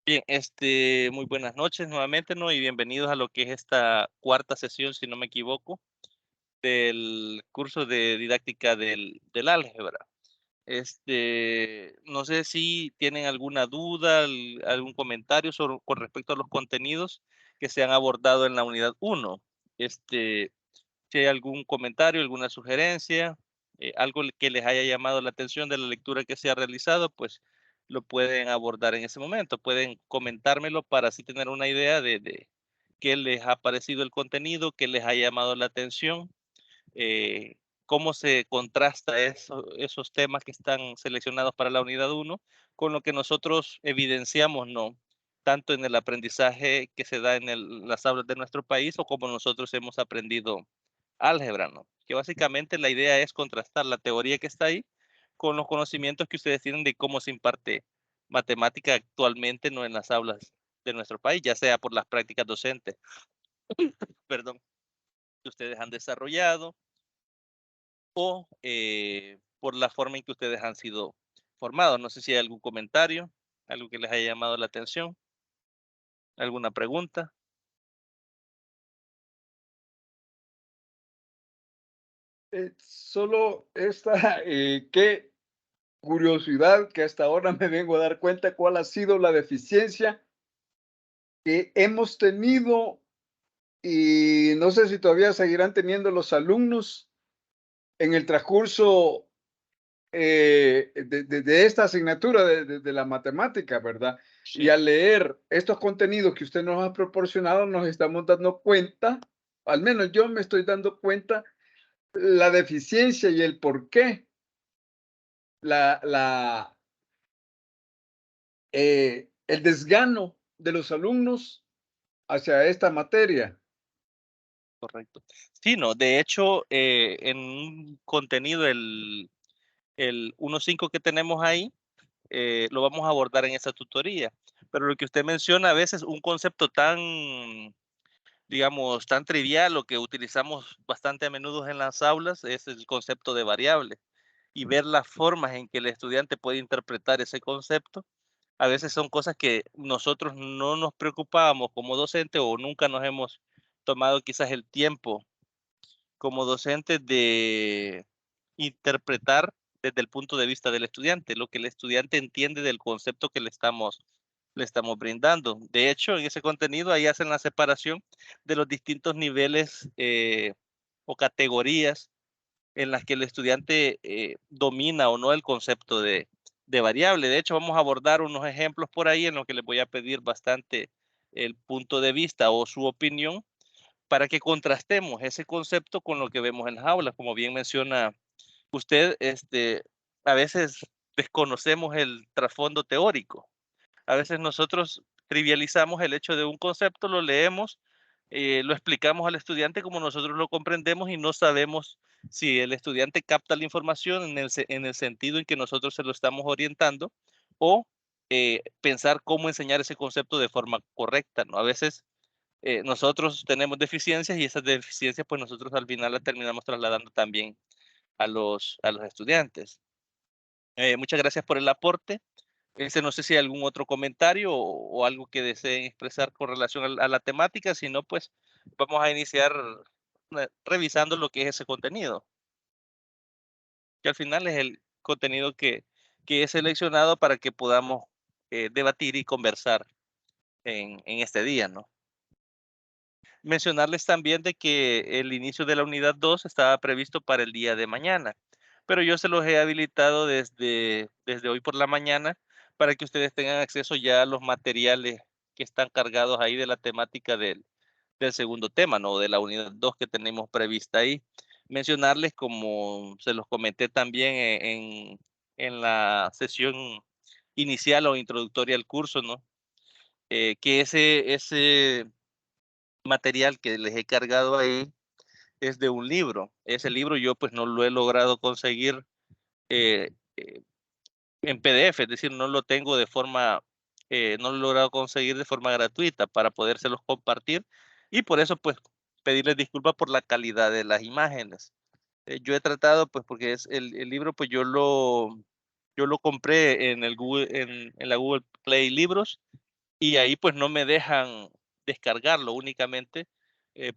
Bien, muy buenas noches nuevamente, ¿no? Y bienvenidos a lo que es esta cuarta sesión, si no me equivoco, del curso de didáctica del álgebra. No sé si tienen alguna duda, algún comentario con respecto a los contenidos que se han abordado en la unidad uno. Si hay algún comentario, alguna sugerencia, algo que les haya llamado la atención de la lectura que se ha realizado, pues lo pueden abordar en ese momento. Pueden comentármelo para así tener una idea de qué les ha parecido el contenido, qué les ha llamado la atención, eh, cómo se contrasta esos temas que están seleccionados para la unidad uno con lo que nosotros evidenciamos, ¿no? Tanto en el aprendizaje que se da en las aulas de nuestro país o como nosotros hemos aprendido álgebra, ¿no? Que básicamente la idea es contrastar la teoría que está ahí con los conocimientos que ustedes tienen de cómo se imparte matemática actualmente, ¿no? En las aulas de nuestro país, ya sea por las prácticas docentes, perdón, que ustedes han desarrollado o por la forma en que ustedes han sido formados. No sé si hay algún comentario, algo que les haya llamado la atención, alguna pregunta. Solo esta, qué curiosidad que hasta ahora me vengo a dar cuenta cuál ha sido la deficiencia que hemos tenido y no sé si todavía seguirán teniendo los alumnos en el transcurso de esta asignatura de la matemática, ¿verdad? Y Sí, al leer estos contenidos que usted nos ha proporcionado, nos estamos dando cuenta, al menos yo me estoy dando cuenta, la deficiencia y el por qué la el desgano de los alumnos hacia esta materia. correcto. Sí, no, de hecho, en un contenido, el 1.5 que tenemos ahí, lo vamos a abordar en esa tutoría. Pero lo que usted menciona, a veces un concepto tan, digamos, tan trivial o que utilizamos bastante a menudo en las aulas es el concepto de variable. Y ver las formas en que el estudiante puede interpretar ese concepto, a veces son cosas que nosotros no nos preocupábamos como docente o nunca nos hemos tomado quizás el tiempo como docentes de interpretar desde el punto de vista del estudiante, lo que el estudiante entiende del concepto que le estamos brindando. De hecho, en ese contenido ahí hacen la separación de los distintos niveles o categorías en las que el estudiante domina o no el concepto de variable. De hecho, vamos a abordar unos ejemplos por ahí en los que les voy a pedir bastante el punto de vista o su opinión para que contrastemos ese concepto con lo que vemos en las aulas. Como bien menciona usted, a veces desconocemos el trasfondo teórico. A veces nosotros trivializamos el hecho de un concepto, lo leemos, lo explicamos al estudiante como nosotros lo comprendemos y no sabemos si el estudiante capta la información en el sentido en que nosotros se lo estamos orientando o pensar cómo enseñar ese concepto de forma correcta, ¿no? A veces nosotros tenemos deficiencias y esas deficiencias pues nosotros al final las terminamos trasladando también a los estudiantes. Muchas gracias por el aporte. No sé si hay algún otro comentario o algo que deseen expresar con relación a la temática, si no, pues vamos a iniciar revisando lo que es ese contenido, que al final es el contenido que he seleccionado para que podamos debatir y conversar en este día, ¿no? Mencionarles también de que el inicio de la unidad 2 estaba previsto para el día de mañana, pero yo se los he habilitado desde hoy por la mañana para que ustedes tengan acceso ya a los materiales que están cargados ahí de la temática del segundo tema, ¿no? De la unidad 2 que tenemos prevista ahí. Mencionarles, como se los comenté también en la sesión inicial o introductoria al curso, ¿no? Que ese material que les he cargado ahí es de un libro. Ese libro yo pues no lo he logrado conseguir eh, eh, en PDF, es decir, no lo tengo no lo he logrado conseguir de forma gratuita para podérselos compartir y por eso pues pedirles disculpas por la calidad de las imágenes. Yo he tratado pues porque es el libro pues yo lo compré en la Google Play Libros y ahí pues no me dejan descargarlo, únicamente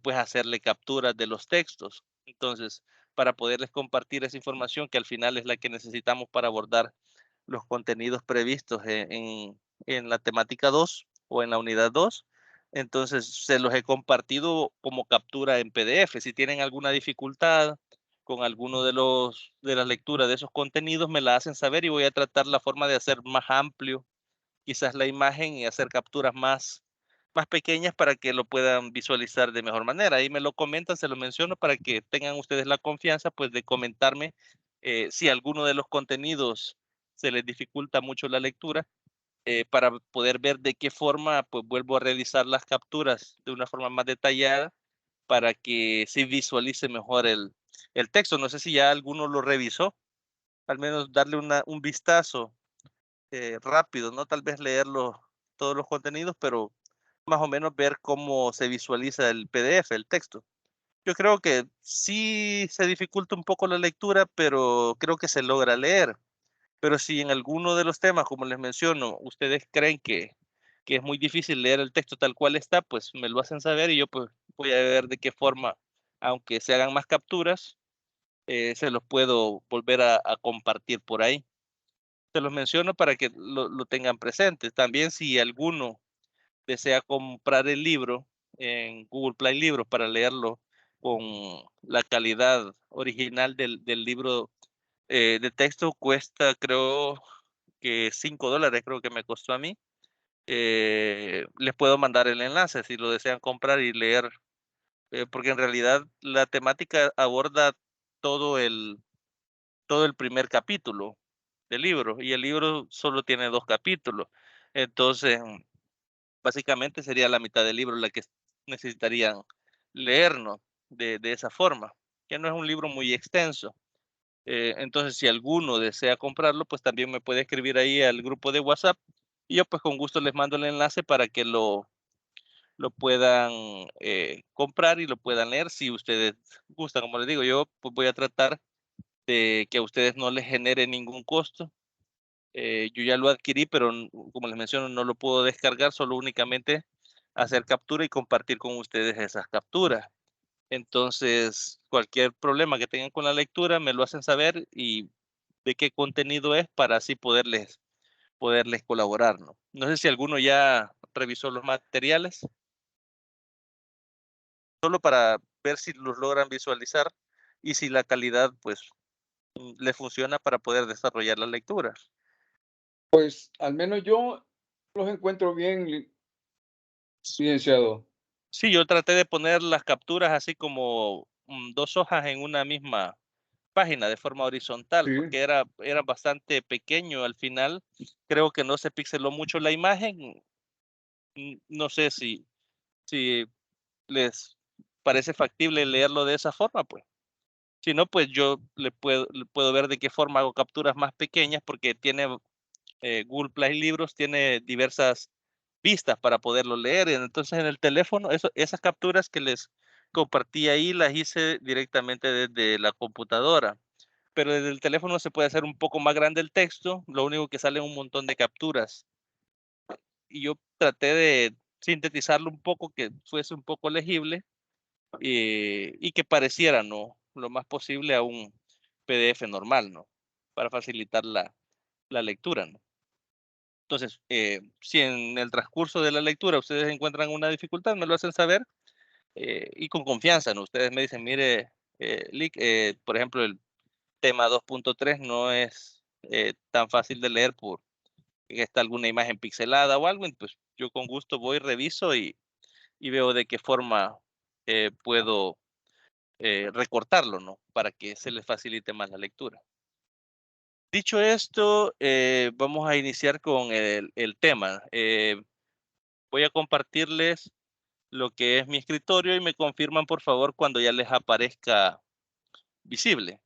pues hacerle capturas de los textos. Entonces, para poderles compartir esa información que al final es la que necesitamos para abordar los contenidos previstos en la temática 2 o en la unidad 2. Entonces, se los he compartido como captura en PDF. Si tienen alguna dificultad con alguno de las lecturas de esos contenidos, me la hacen saber y voy a tratar la forma de hacer más amplio quizás la imagen y hacer capturas más pequeñas para que lo puedan visualizar de mejor manera. Ahí me lo comentan, se lo menciono para que tengan ustedes la confianza pues de comentarme si alguno de los contenidos se les dificulta mucho la lectura, para poder ver de qué forma pues vuelvo a realizar las capturas de una forma más detallada para que se visualice mejor el texto. No sé si ya alguno lo revisó, al menos darle un vistazo rápido, no tal vez leerlo todos los contenidos, pero más o menos ver cómo se visualiza el PDF, el texto. Yo creo que sí se dificulta un poco la lectura, pero creo que se logra leer. Pero si en alguno de los temas, como les menciono, ustedes creen que es muy difícil leer el texto tal cual está, pues me lo hacen saber y yo pues voy a ver de qué forma, aunque se hagan más capturas, se los puedo volver a compartir por ahí. Se los menciono para que lo tengan presente. También si alguno desea comprar el libro en Google Play Libros para leerlo con la calidad original del libro de texto, cuesta creo que $5, creo que me costó a mí. Les puedo mandar el enlace si lo desean comprar y leer, porque en realidad la temática aborda todo todo el primer capítulo del libro, y el libro solo tiene 2 capítulos. Entonces, básicamente sería la mitad del libro la que necesitarían leernos de esa forma, que no es un libro muy extenso. Entonces, si alguno desea comprarlo, pues también me puede escribir ahí al grupo de WhatsApp y yo pues con gusto les mando el enlace para que lo puedan comprar y lo puedan leer si ustedes gustan. Como les digo, yo pues voy a tratar de que a ustedes no les genere ningún costo. Yo ya lo adquirí, pero como les menciono, no lo puedo descargar, solo únicamente hacer captura y compartir con ustedes esas capturas. Entonces, cualquier problema que tengan con la lectura, me lo hacen saber y de qué contenido es para así poderles colaborar, ¿no? No sé si alguno ya revisó los materiales, solo para ver si los logran visualizar y si la calidad, pues, le funciona para poder desarrollar la lectura. Pues al menos yo los encuentro bien, licenciado. Sí, yo traté de poner las capturas así como 2 hojas en una misma página de forma horizontal, Sí, porque era bastante pequeño al final. Creo que no se pixeló mucho la imagen. No sé si les parece factible leerlo de esa forma, pues. Si no, pues yo le puedo ver de qué forma hago capturas más pequeñas, porque tiene Google Play Libros tiene diversas vistas para poderlo leer. Entonces, en el teléfono, esas capturas que les compartí ahí las hice directamente desde la computadora. Pero desde el teléfono se puede hacer un poco más grande el texto, lo único que sale un montón de capturas. Y yo traté de sintetizarlo un poco, que fuese un poco legible y que pareciera, ¿no? Lo más posible a un PDF normal, ¿no? Para facilitar la lectura, ¿no? Entonces, si en el transcurso de la lectura ustedes encuentran una dificultad, me lo hacen saber y con confianza, ¿no? Ustedes me dicen, mire, Lick, por ejemplo, el tema 2.3 no es tan fácil de leer porque está alguna imagen pixelada o algo, y pues yo con gusto voy, reviso y veo de qué forma puedo recortarlo, ¿no? Para que se les facilite más la lectura. Dicho esto, vamos a iniciar con el tema. Voy a compartirles lo que es mi escritorio y me confirman, por favor, cuando ya les aparezca visible.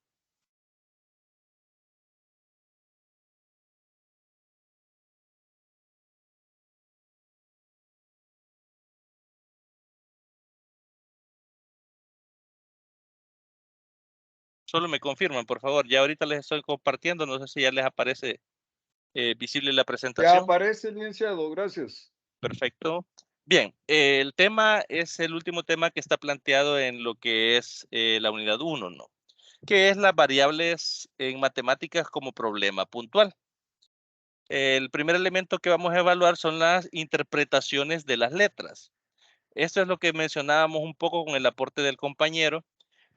Solo me confirman, por favor. Ya ahorita les estoy compartiendo, no sé si ya les aparece visible la ya presentación. aparece, licenciado, gracias. Perfecto. Bien, el tema es el último tema que está planteado en lo que es la unidad 1, ¿no? Que es las variables en matemáticas como problema puntual. El primer elemento que vamos a evaluar son las interpretaciones de las letras. Esto es lo que mencionábamos un poco con el aporte del compañero,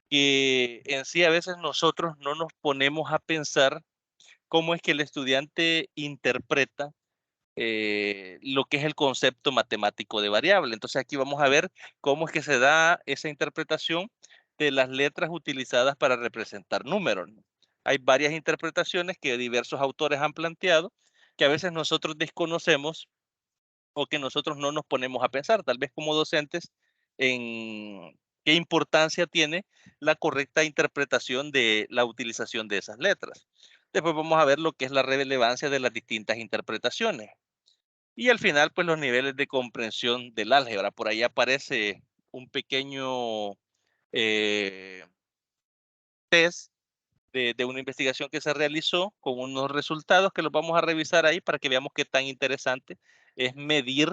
que en sí a veces nosotros no nos ponemos a pensar cómo es que el estudiante interpreta lo que es el concepto matemático de variable. Entonces aquí vamos a ver cómo es que se da esa interpretación de las letras utilizadas para representar números, ¿no? Hay varias interpretaciones que diversos autores han planteado que a veces nosotros desconocemos o que nosotros no nos ponemos a pensar, tal vez como docentes, en qué importancia tiene la correcta interpretación de la utilización de esas letras. Después vamos a ver lo que es la relevancia de las distintas interpretaciones. Y al final, pues los niveles de comprensión del álgebra. Por ahí aparece un pequeño eh, test de una investigación que se realizó con unos resultados que los vamos a revisar ahí para que veamos qué tan interesante es medir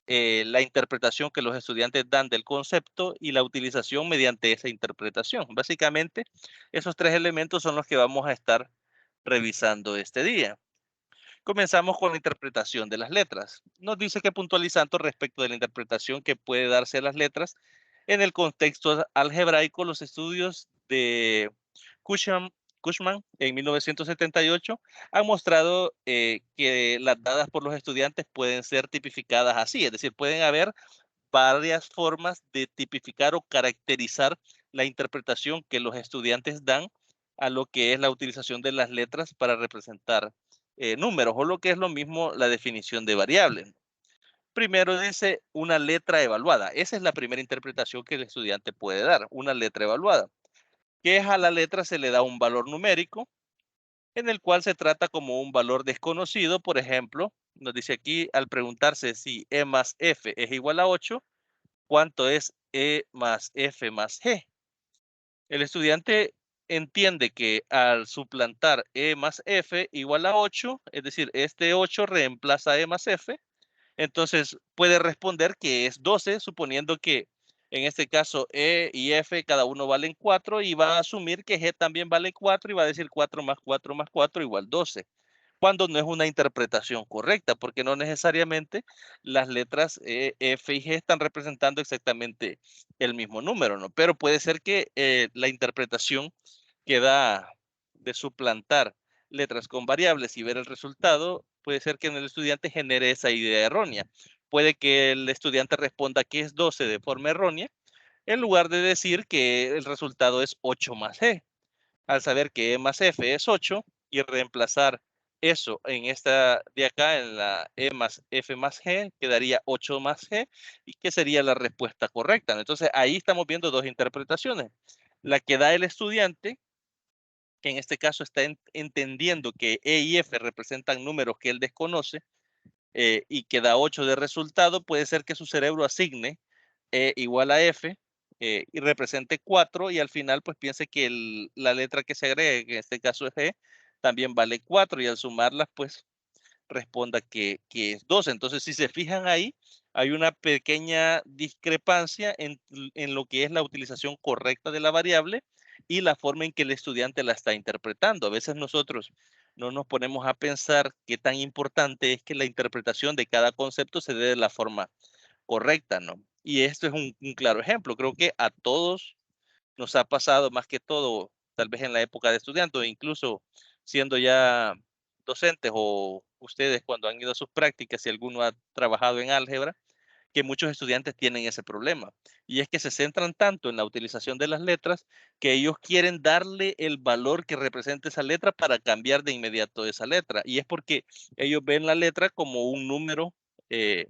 la interpretación que los estudiantes dan del concepto y la utilización mediante esa interpretación. Básicamente, esos tres elementos son los que vamos a estar revisando este día. Comenzamos con la interpretación de las letras. Nos dice que puntualizando respecto de la interpretación que puede darse a las letras en el contexto algebraico, los estudios de Cushman, Cushman en 1978 han mostrado que las dadas por los estudiantes pueden ser tipificadas así, es decir, pueden haber varias formas de tipificar o caracterizar la interpretación que los estudiantes dan a lo que es la utilización de las letras para representar números, o lo que es lo mismo la definición de variables. Primero dice una letra evaluada. Esa es la primera interpretación que el estudiante puede dar, una letra evaluada, que es a la letra se le da un valor numérico en el cual se trata como un valor desconocido. Por ejemplo, nos dice aquí al preguntarse si E más F es igual a 8, ¿cuánto es E más F más G? El estudiante entiende que al suplantar E más F igual a 8, es decir, este 8 reemplaza E más F, entonces puede responder que es 12, suponiendo que en este caso E y F cada uno valen 4 y va a asumir que G también vale 4 y va a decir 4 más 4 más 4 igual 12, cuando no es una interpretación correcta, porque no necesariamente las letras E, F y G están representando exactamente el mismo número, ¿no? Pero puede ser que la interpretación que da de suplantar letras con variables y ver el resultado, puede ser que en el estudiante genere esa idea errónea. Puede que el estudiante responda que es 12 de forma errónea, en lugar de decir que el resultado es 8 más G. Al saber que E más F es 8 y reemplazar eso en esta de acá, en la E más F más G, quedaría 8 más G, y que sería la respuesta correcta. Entonces ahí estamos viendo dos interpretaciones. La que da el estudiante, que en este caso está entendiendo que E y F representan números que él desconoce, y que da 8 de resultado, puede ser que su cerebro asigne E igual a F y represente 4 y al final pues piense que la letra que se agregue, que en este caso es G, también vale 4 y al sumarlas pues responda que es 12. Entonces, si se fijan ahí, hay una pequeña discrepancia en lo que es la utilización correcta de la variable y la forma en que el estudiante la está interpretando. A veces nosotros no nos ponemos a pensar qué tan importante es que la interpretación de cada concepto se dé de la forma correcta, ¿no? Y esto es un claro ejemplo. Creo que a todos nos ha pasado, más que todo, tal vez en la época de estudiante, o incluso siendo ya docentes o ustedes cuando han ido a sus prácticas, si alguno ha trabajado en álgebra, que muchos estudiantes tienen ese problema. Y es que se centran tanto en la utilización de las letras que ellos quieren darle el valor que representa esa letra para cambiar de inmediato esa letra. Y es porque ellos ven la letra como un número eh,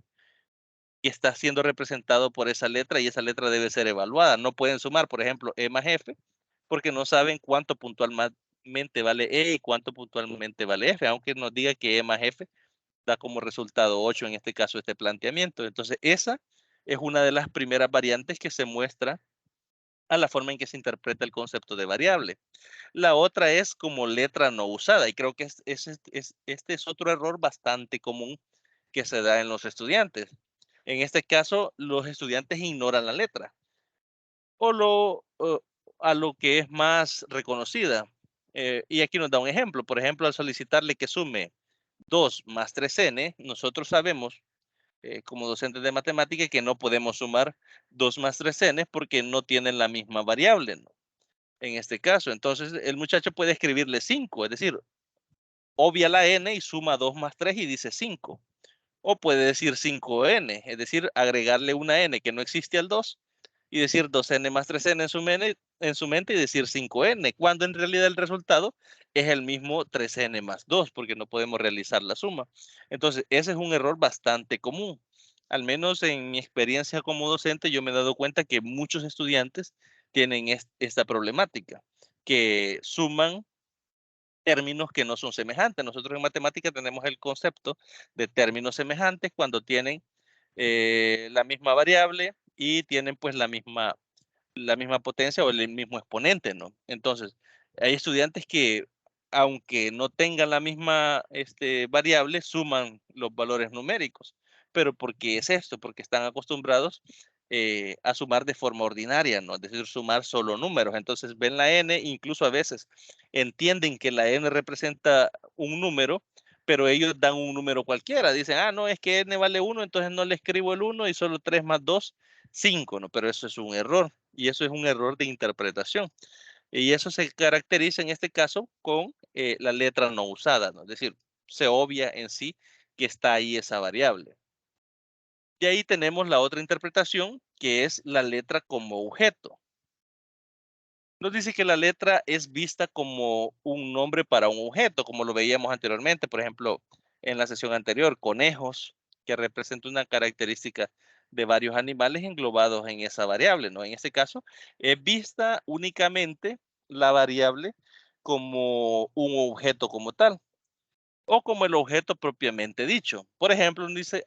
que está siendo representado por esa letra y esa letra debe ser evaluada. No pueden sumar, por ejemplo, E más F, porque no saben cuánto puntualmente vale E y cuánto puntualmente vale F, aunque nos diga que E más F da como resultado 8 en este caso este planteamiento. Entonces, esa es una de las primeras variantes que se muestra a la forma en que se interpreta el concepto de variable. La otra es como letra no usada, y creo que este es otro error bastante común que se da en los estudiantes. En este caso, los estudiantes ignoran la letra o a lo que es más reconocida. Y aquí nos da un ejemplo. Por ejemplo, al solicitarle que sume 2 más 3n, nosotros sabemos como docentes de matemática que no podemos sumar 2 más 3n porque no tienen la misma variable, ¿no? En este caso, entonces el muchacho puede escribirle 5, es decir, obvia la n y suma 2 más 3 y dice 5. O puede decir 5n, es decir, agregarle una n que no existe al 2 y decir 2n más 3n en su mente y decir 5n, cuando en realidad el resultado es el mismo 3n más 2, porque no podemos realizar la suma. Entonces, ese es un error bastante común. Al menos en mi experiencia como docente, yo me he dado cuenta que muchos estudiantes tienen esta problemática, que suman términos que no son semejantes. Nosotros en matemática tenemos el concepto de términos semejantes cuando tienen la misma variable y tienen pues la misma potencia o el mismo exponente, ¿no? Entonces, hay estudiantes que, aunque no tengan la misma variable, suman los valores numéricos. Pero ¿por qué es esto? Porque están acostumbrados a sumar de forma ordinaria, ¿no? Es decir, sumar solo números. Entonces ven la n, incluso a veces entienden que la n representa un número, pero ellos dan un número cualquiera. Dicen, ah, no, es que n vale 1, entonces no le escribo el 1 y solo 3 más 2, 5, ¿no? Pero eso es un error y eso es un error de interpretación. Y eso se caracteriza en este caso con la letra no usada, ¿no? Es decir, se obvia en sí que está ahí esa variable. Y ahí tenemos la otra interpretación, que es la letra como objeto. Nos dice que la letra es vista como un nombre para un objeto, como lo veíamos anteriormente, por ejemplo, en la sesión anterior, conejos, que representa una característica de varios animales englobados en esa variable, ¿no? En este caso, es vista únicamente la variable como un objeto como tal, o como el objeto propiamente dicho. Por ejemplo, nos dice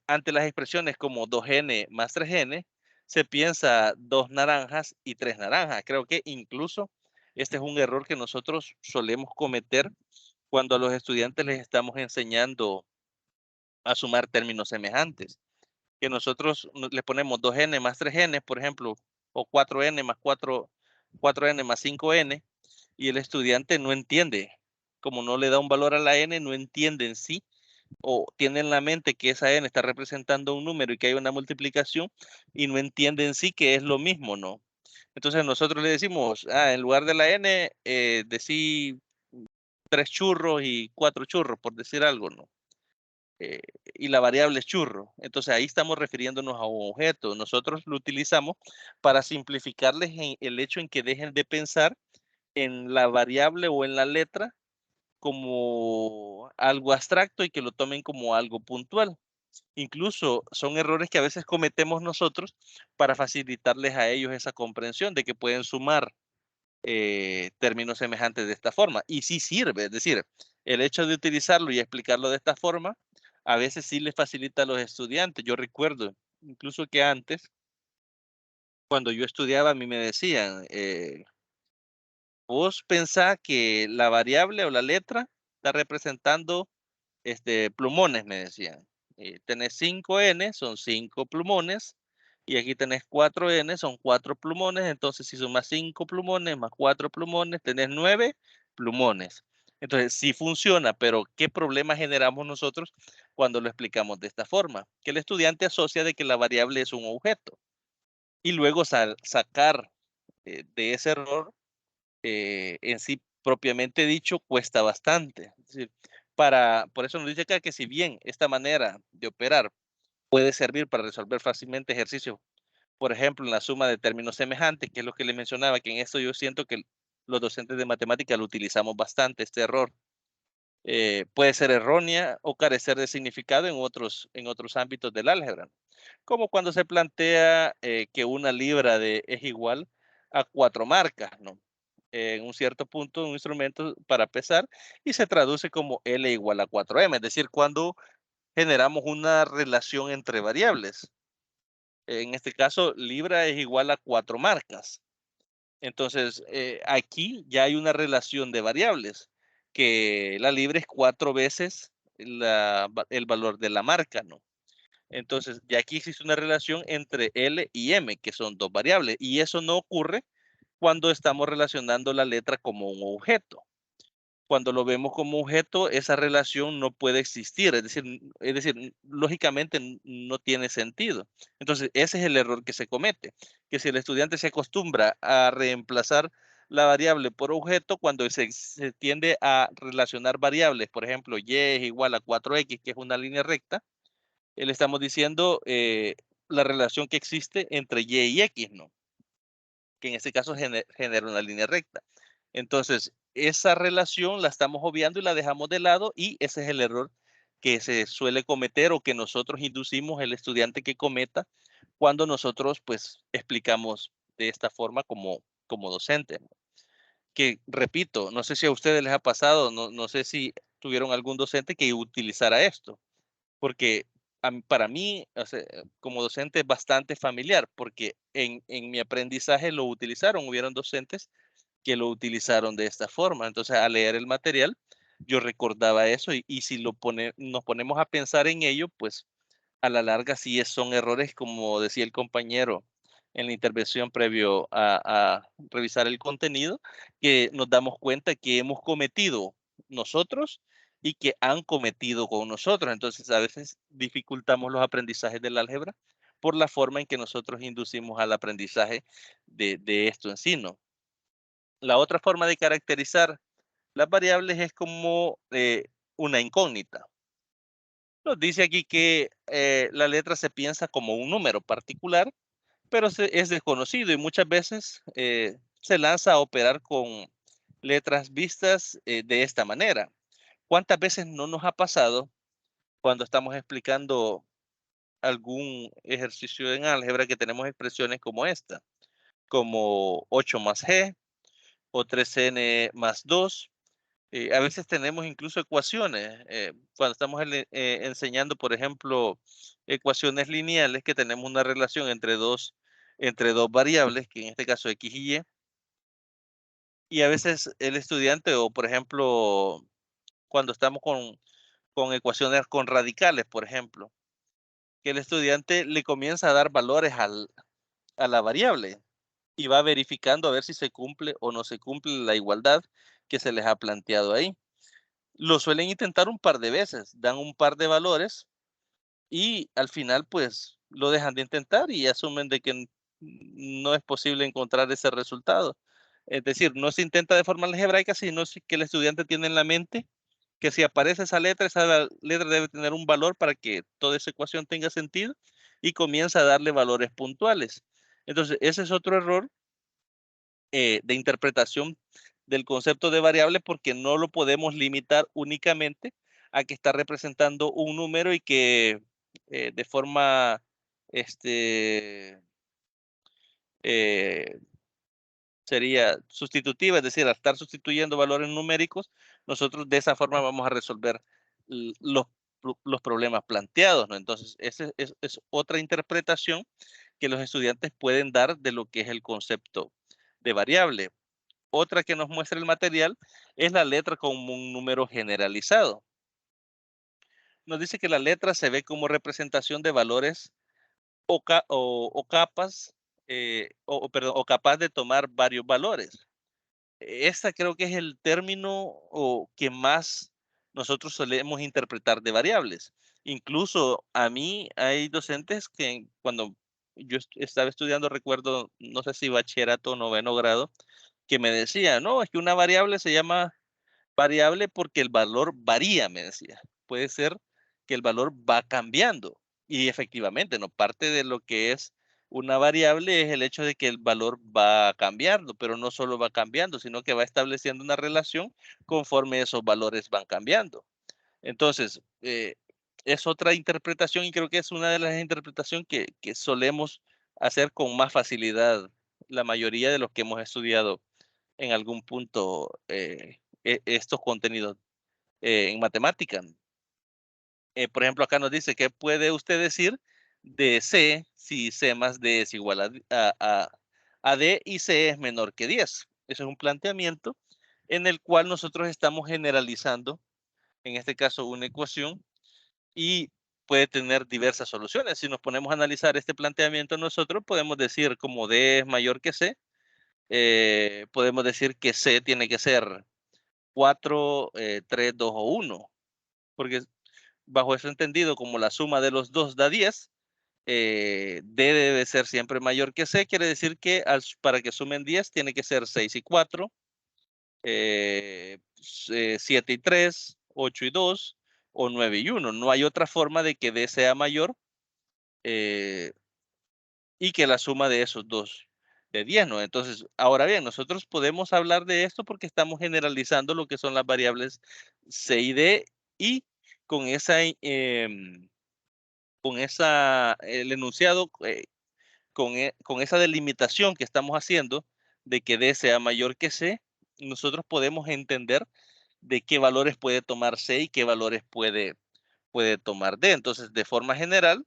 ante las expresiones como 2n más 3n, se piensa 2 naranjas y 3 naranjas. Creo que incluso este es un error que nosotros solemos cometer cuando a los estudiantes les estamos enseñando a sumar términos semejantes. Que nosotros le ponemos 2n más 3n, por ejemplo, o 4n más 4n más 5n, y el estudiante no entiende. Como no le da un valor a la n, no entiende en sí o tiene en la mente que esa n está representando un número y que hay una multiplicación y no entiende en sí que es lo mismo, ¿no? Entonces nosotros le decimos, en lugar de la n, decí 3 churros y 4 churros, por decir algo, ¿no? Eh, y la variable es churro. Entonces ahí estamos refiriéndonos a un objeto. Nosotros lo utilizamos para simplificarles el hecho en que dejen de pensar en la variable o en la letra como algo abstracto y que lo tomen como algo puntual. Incluso son errores que a veces cometemos nosotros para facilitarles a ellos esa comprensión de que pueden sumar términos semejantes de esta forma. Y sí sirve, es decir, el hecho de utilizarlo y explicarlo de esta forma, a veces sí les facilita a los estudiantes. Yo recuerdo incluso que antes, cuando yo estudiaba, a mí me decían, vos pensás que la variable o la letra está representando plumones, me decían. Tenés 5n, son 5 plumones, y aquí tenés 4n, son 4 plumones, entonces si sumas 5 plumones más 4 plumones, tenés 9 plumones. Entonces sí funciona, pero ¿qué problema generamos nosotros cuando lo explicamos de esta forma? Que el estudiante asocia de que la variable es un objeto, y luego sacar de ese error en sí propiamente dicho cuesta bastante. Es decir, por eso nos dice acá que si bien esta manera de operar puede servir para resolver fácilmente ejercicios, por ejemplo, en la suma de términos semejantes, que es lo que le mencionaba, que en esto yo siento que los docentes de matemática lo utilizamos bastante, este error. Puede ser errónea o carecer de significado en otros ámbitos del álgebra, como cuando se plantea que una libra es igual a 4 marcas, ¿no? En un cierto punto, un instrumento para pesar, y se traduce como L igual a 4M, es decir, cuando generamos una relación entre variables. En este caso, libra es igual a 4 marcas. Entonces, aquí ya hay una relación de variables, que la libra es 4 veces el valor de la marca, ¿no? Entonces, ya aquí existe una relación entre L y M, que son dos variables, y eso no ocurre cuando estamos relacionando la letra como un objeto. Cuando lo vemos como objeto, esa relación no puede existir, es decir, lógicamente no tiene sentido. Entonces, ese es el error que se comete, que si el estudiante se acostumbra a reemplazar la variable por objeto, cuando se tiende a relacionar variables, por ejemplo, y es igual a 4x, que es una línea recta, le estamos diciendo la relación que existe entre y x, ¿no? Que en este caso genera una línea recta. Entonces, esa relación la estamos obviando y la dejamos de lado, y ese es el error que se suele cometer o que nosotros inducimos al estudiante que cometa cuando nosotros pues explicamos de esta forma como docente, ¿no? Que repito, no sé si a ustedes les ha pasado, no sé si tuvieron algún docente que utilizara esto, porque para mí, o sea, como docente es bastante familiar, porque en mi aprendizaje lo utilizaron, hubieron docentes que lo utilizaron de esta forma. Entonces, al leer el material, yo recordaba eso, y si nos ponemos a pensar en ello, pues a la larga sí son errores, como decía el compañero en la intervención previo a revisar el contenido, que nos damos cuenta que hemos cometido nosotros y que han cometido con nosotros. Entonces, a veces dificultamos los aprendizajes del álgebra por la forma en que nosotros inducimos al aprendizaje de esto en sí, ¿no? La otra forma de caracterizar las variables es como una incógnita. Nos dice aquí que la letra se piensa como un número particular, pero es desconocido, y muchas veces se lanza a operar con letras vistas de esta manera. ¿Cuántas veces no nos ha pasado cuando estamos explicando algún ejercicio en álgebra que tenemos expresiones como esta, como 8 más g o 3n más 2? A veces tenemos incluso ecuaciones, cuando estamos enseñando, por ejemplo, ecuaciones lineales, que tenemos una relación entre dos variables, que en este caso x y a veces el estudiante, o por ejemplo, cuando estamos con ecuaciones con radicales, por ejemplo, que el estudiante le comienza a dar valores a la variable y va verificando a ver si se cumple o no se cumple la igualdad que se les ha planteado ahí. Lo suelen intentar un par de veces, dan un par de valores y al final pues lo dejan de intentar y asumen de que no es posible encontrar ese resultado. Es decir, no se intenta de forma algebraica, sino que el estudiante tiene en la mente que si aparece esa letra debe tener un valor para que toda esa ecuación tenga sentido, y comienza a darle valores puntuales. Entonces, ese es otro error de interpretación del concepto de variable, porque no lo podemos limitar únicamente a que está representando un número y que de forma este, eh, sería sustitutiva, es decir, al estar sustituyendo valores numéricos, nosotros de esa forma vamos a resolver los problemas planteados, ¿no? Entonces, esa es otra interpretación que los estudiantes pueden dar de lo que es el concepto de variable. Otra que nos muestra el material es la letra como un número generalizado. Nos dice que la letra se ve como representación de valores o capas, perdón, o capaz de tomar varios valores. Esta creo que es el término que más nosotros solemos interpretar de variables. Incluso a mí hay docentes que cuando yo estaba estudiando, recuerdo, no sé si bachillerato o noveno grado, que me decía, no, es que una variable se llama variable porque el valor varía, me decía. Puede ser que el valor va cambiando. Y efectivamente, no, parte de lo que es una variable es el hecho de que el valor va cambiando, pero no solo va cambiando, sino que va estableciendo una relación conforme esos valores van cambiando. Entonces, es otra interpretación, y creo que es una de las interpretaciones que solemos hacer con más facilidad la mayoría de los que hemos estudiado en algún punto estos contenidos en matemática. Por ejemplo, acá nos dice, ¿qué puede usted decir de C si C más D es igual a D y C es menor que 10? Eso es un planteamiento en el cual nosotros estamos generalizando en este caso una ecuación, y puede tener diversas soluciones. Si nos ponemos a analizar este planteamiento nosotros, podemos decir como D es mayor que C, podemos decir que C tiene que ser 4, 3, 2 o 1, porque bajo eso entendido, como la suma de los dos da 10, D debe ser siempre mayor que C, quiere decir que para que sumen 10 tiene que ser 6 y 4, 7 y 3, 8 y 2 o 9 y 1. No hay otra forma de que D sea mayor eh, y que la suma de esos dos de 10, ¿no? Entonces, ahora bien, nosotros podemos hablar de esto porque estamos generalizando lo que son las variables C y D, y con el enunciado, con esa delimitación que estamos haciendo de que D sea mayor que C, nosotros podemos entender de qué valores puede tomar C y qué valores puede tomar D. Entonces, de forma general,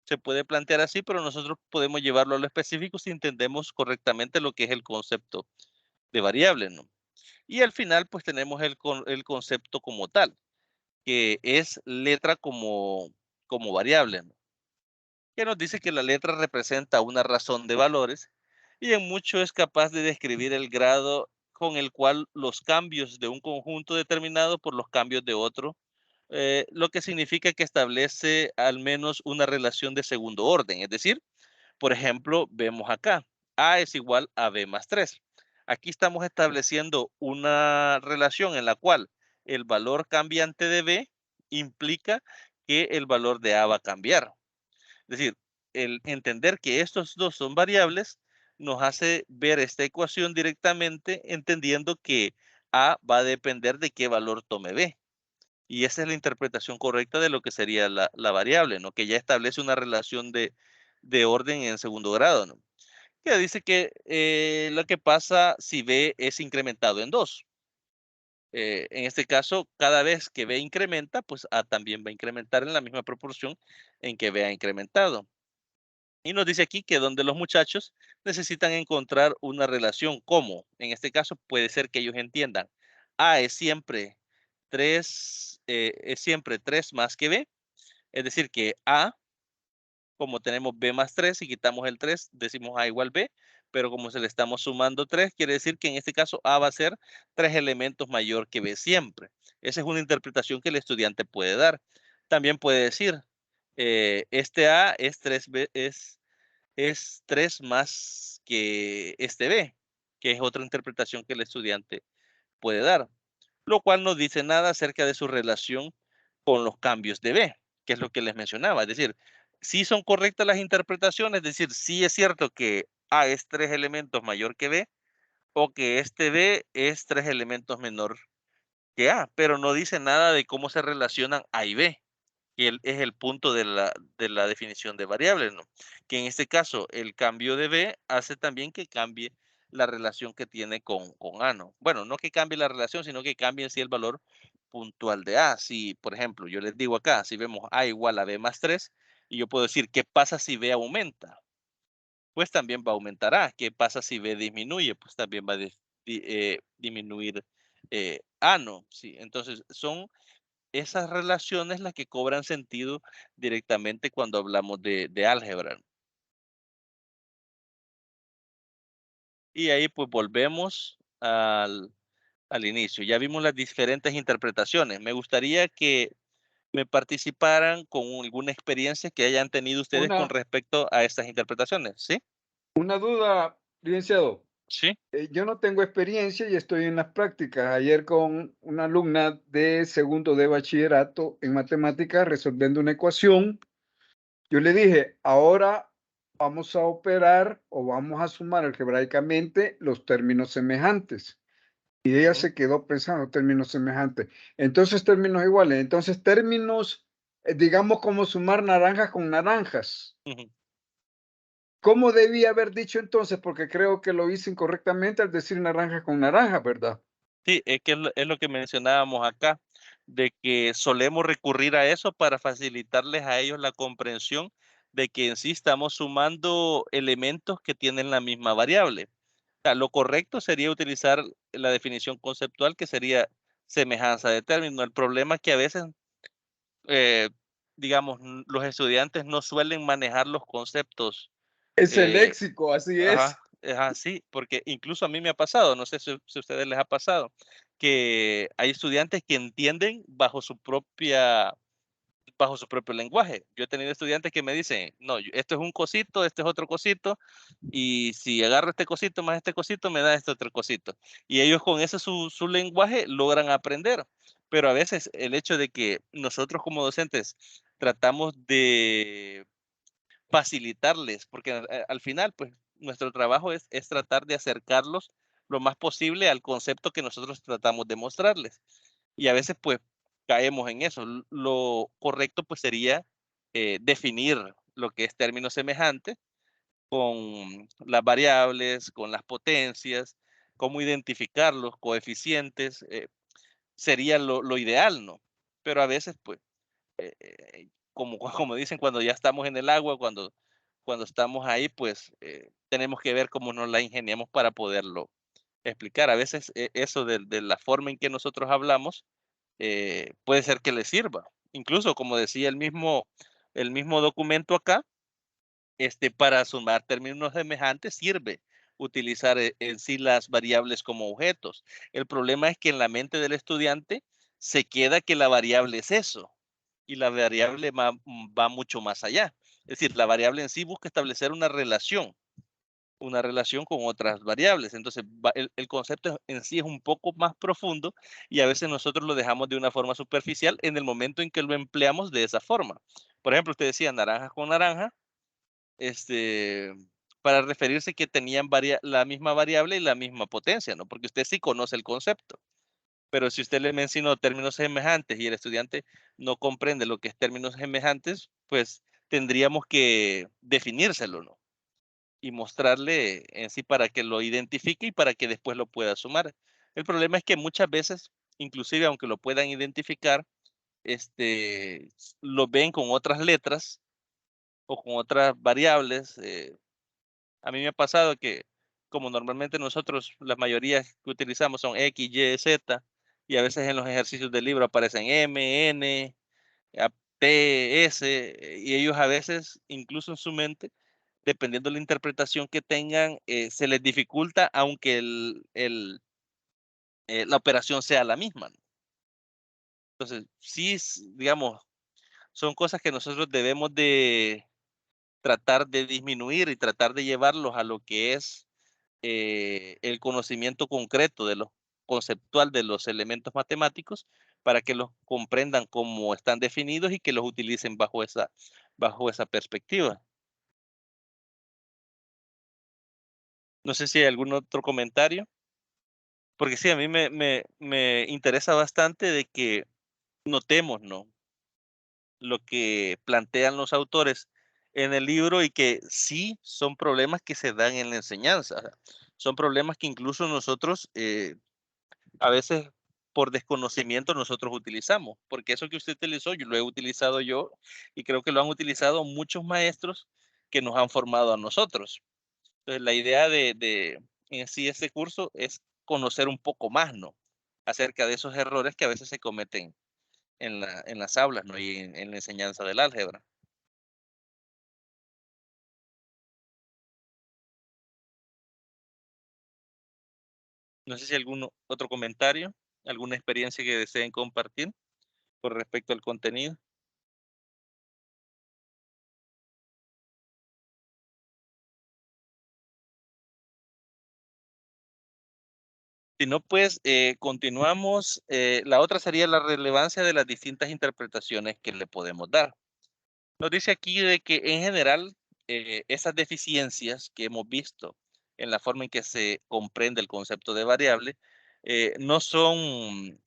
se puede plantear así, pero nosotros podemos llevarlo a lo específico si entendemos correctamente lo que es el concepto de variable, ¿no? Y al final, pues tenemos el concepto como tal, que es letra como variable, ¿no? Que nos dice que la letra representa una razón de valores y en mucho es capaz de describir el grado con el cual los cambios de un conjunto determinado por los cambios de otro, lo que significa que establece al menos una relación de segundo orden. Es decir, por ejemplo, vemos acá, A es igual a B más 3. Aquí estamos estableciendo una relación en la cual el valor cambiante de B implica que el valor de A va a cambiar. Es decir, el entender que estos dos son variables nos hace ver esta ecuación directamente entendiendo que A va a depender de qué valor tome B. Y esa es la interpretación correcta de lo que sería la variable, ¿no? Que ya establece una relación de orden en segundo grado, ¿no? Que dice que lo que pasa si B es incrementado en 2. En este caso, cada vez que B incrementa, pues A también va a incrementar en la misma proporción en que B ha incrementado. Y nos dice aquí que donde los muchachos necesitan encontrar una relación como, en este caso puede ser que ellos entiendan, A es siempre 3 más que B, es decir que A, como tenemos B más 3 y quitamos el 3, decimos A igual B, pero como se le estamos sumando 3, quiere decir que en este caso A va a ser 3 elementos mayor que B siempre. Esa es una interpretación que el estudiante puede dar. También puede decir, este A es 3B, es 3 más que este B, que es otra interpretación que el estudiante puede dar, lo cual no dice nada acerca de su relación con los cambios de B, que es lo que les mencionaba. Es decir, sí son correctas las interpretaciones, es decir, sí es cierto que A es 3 elementos mayor que B, o que este B es 3 elementos menor que A, pero no dice nada de cómo se relacionan A y B, que es el punto de la definición de variables, ¿no? Que en este caso, el cambio de B hace también que cambie la relación que tiene con A, ¿no? Bueno, no que cambie la relación, sino que cambie en sí el valor puntual de A. Si, por ejemplo, yo les digo acá, si vemos A igual a B más 3, y yo puedo decir, ¿qué pasa si B aumenta? Pues también va a aumentar A. ¿Qué pasa si B disminuye? Pues también va a disminuir A, ¿no? Sí, entonces son esas relaciones las que cobran sentido directamente cuando hablamos de álgebra. Y ahí pues volvemos al inicio. Ya vimos las diferentes interpretaciones. Me gustaría que me participaran con alguna experiencia que hayan tenido ustedes con Una, respecto a estas interpretaciones. ¿Sí? una duda, licenciado. Sí. Yo no tengo experiencia y estoy en las prácticas. Ayer con una alumna de segundo de bachillerato en matemáticas resolviendo una ecuación, yo le dije, ahora vamos a operar o vamos a sumar algebraicamente los términos semejantes. Y ella Ujú, se quedó pensando términos semejantes. Entonces, términos iguales. Entonces, términos, digamos, como sumar naranjas con naranjas. ujú. ¿Cómo debía haber dicho entonces? Porque creo que lo hice incorrectamente al decir naranja con naranja, ¿verdad? Sí, es que es lo que mencionábamos acá, de que solemos recurrir a eso para facilitarles a ellos la comprensión de que en sí estamos sumando elementos que tienen la misma variable. Sea, lo correcto sería utilizar la definición conceptual, que sería semejanza de término. El problema es que a veces, eh, digamos, los estudiantes no suelen manejar los conceptos. Es el eh, léxico, así es. Ajá, es así, porque incluso a mí me ha pasado, no sé si a ustedes les ha pasado, que hay estudiantes que entienden bajo su propio lenguaje. Yo he tenido estudiantes que me dicen, no, esto es un cosito, este es otro cosito, y si agarro este cosito más este cosito, me da este otro cosito. Y ellos con ese su lenguaje logran aprender. Pero a veces el hecho de que nosotros como docentes tratamos de facilitarles, porque al final, pues, nuestro trabajo es tratar de acercarlos lo más posible al concepto que nosotros tratamos de mostrarles. Y a veces, pues, caemos en eso. Lo correcto, pues, sería definir lo que es término semejante con las variables, con las potencias, cómo identificar los coeficientes, sería lo ideal, ¿no? Pero a veces, pues, como dicen, cuando ya estamos en el agua, cuando estamos ahí, pues tenemos que ver cómo nos la ingeniamos para poderlo explicar. A veces eso de la forma en que nosotros hablamos puede ser que le sirva. Incluso, como decía el mismo documento acá, para sumar términos semejantes sirve utilizar en sí las variables como objetos. El problema es que en la mente del estudiante se queda que la variable es eso y la variable va mucho más allá. Es decir, la variable en sí busca establecer una relación con otras variables. Entonces, el concepto en sí es un poco más profundo y a veces nosotros lo dejamos de una forma superficial en el momento en que lo empleamos de esa forma. Por ejemplo, usted decía naranja con naranja, este, para referirse que tenían la misma variable y la misma potencia, ¿no? Porque usted sí conoce el concepto. Pero si usted le mencionó términos semejantes y el estudiante no comprende lo que es términos semejantes, pues tendríamos que definírselo, ¿no? Y mostrarle en sí para que lo identifique y para que después lo pueda sumar. El problema es que muchas veces, inclusive aunque lo puedan identificar, lo ven con otras letras o con otras variables. A mí me ha pasado que como normalmente nosotros, la mayoría que utilizamos son X, Y, Z, y a veces en los ejercicios del libro aparecen M, N, T, S, y ellos a veces, incluso en su mente, dependiendo de la interpretación que tengan, se les dificulta, aunque la operación sea la misma, ¿no? Entonces, sí, digamos, son cosas que nosotros debemos de tratar de disminuir y tratar de llevarlos a lo que es el conocimiento concreto de lo conceptual de los elementos matemáticos para que los comprendan como están definidos y que los utilicen bajo esa perspectiva. No sé si hay algún otro comentario, porque sí, a mí me interesa bastante de que notemos, ¿no? Lo que plantean los autores en el libro y que sí son problemas que se dan en la enseñanza. Son problemas que incluso nosotros a veces por desconocimiento nosotros utilizamos, porque eso que usted utilizó, yo lo he utilizado yo y creo que lo han utilizado muchos maestros que nos han formado a nosotros. Entonces, la idea de en sí este curso es conocer un poco más, ¿no? Acerca de esos errores que a veces se cometen en las aulas, ¿no? Y en la enseñanza del álgebra. No sé si algún otro comentario, alguna experiencia que deseen compartir con respecto al contenido. Si no, pues continuamos. La otra sería la relevancia de las distintas interpretaciones que le podemos dar. Nos dice aquí de que en general esas deficiencias que hemos visto en la forma en que se comprende el concepto de variable no son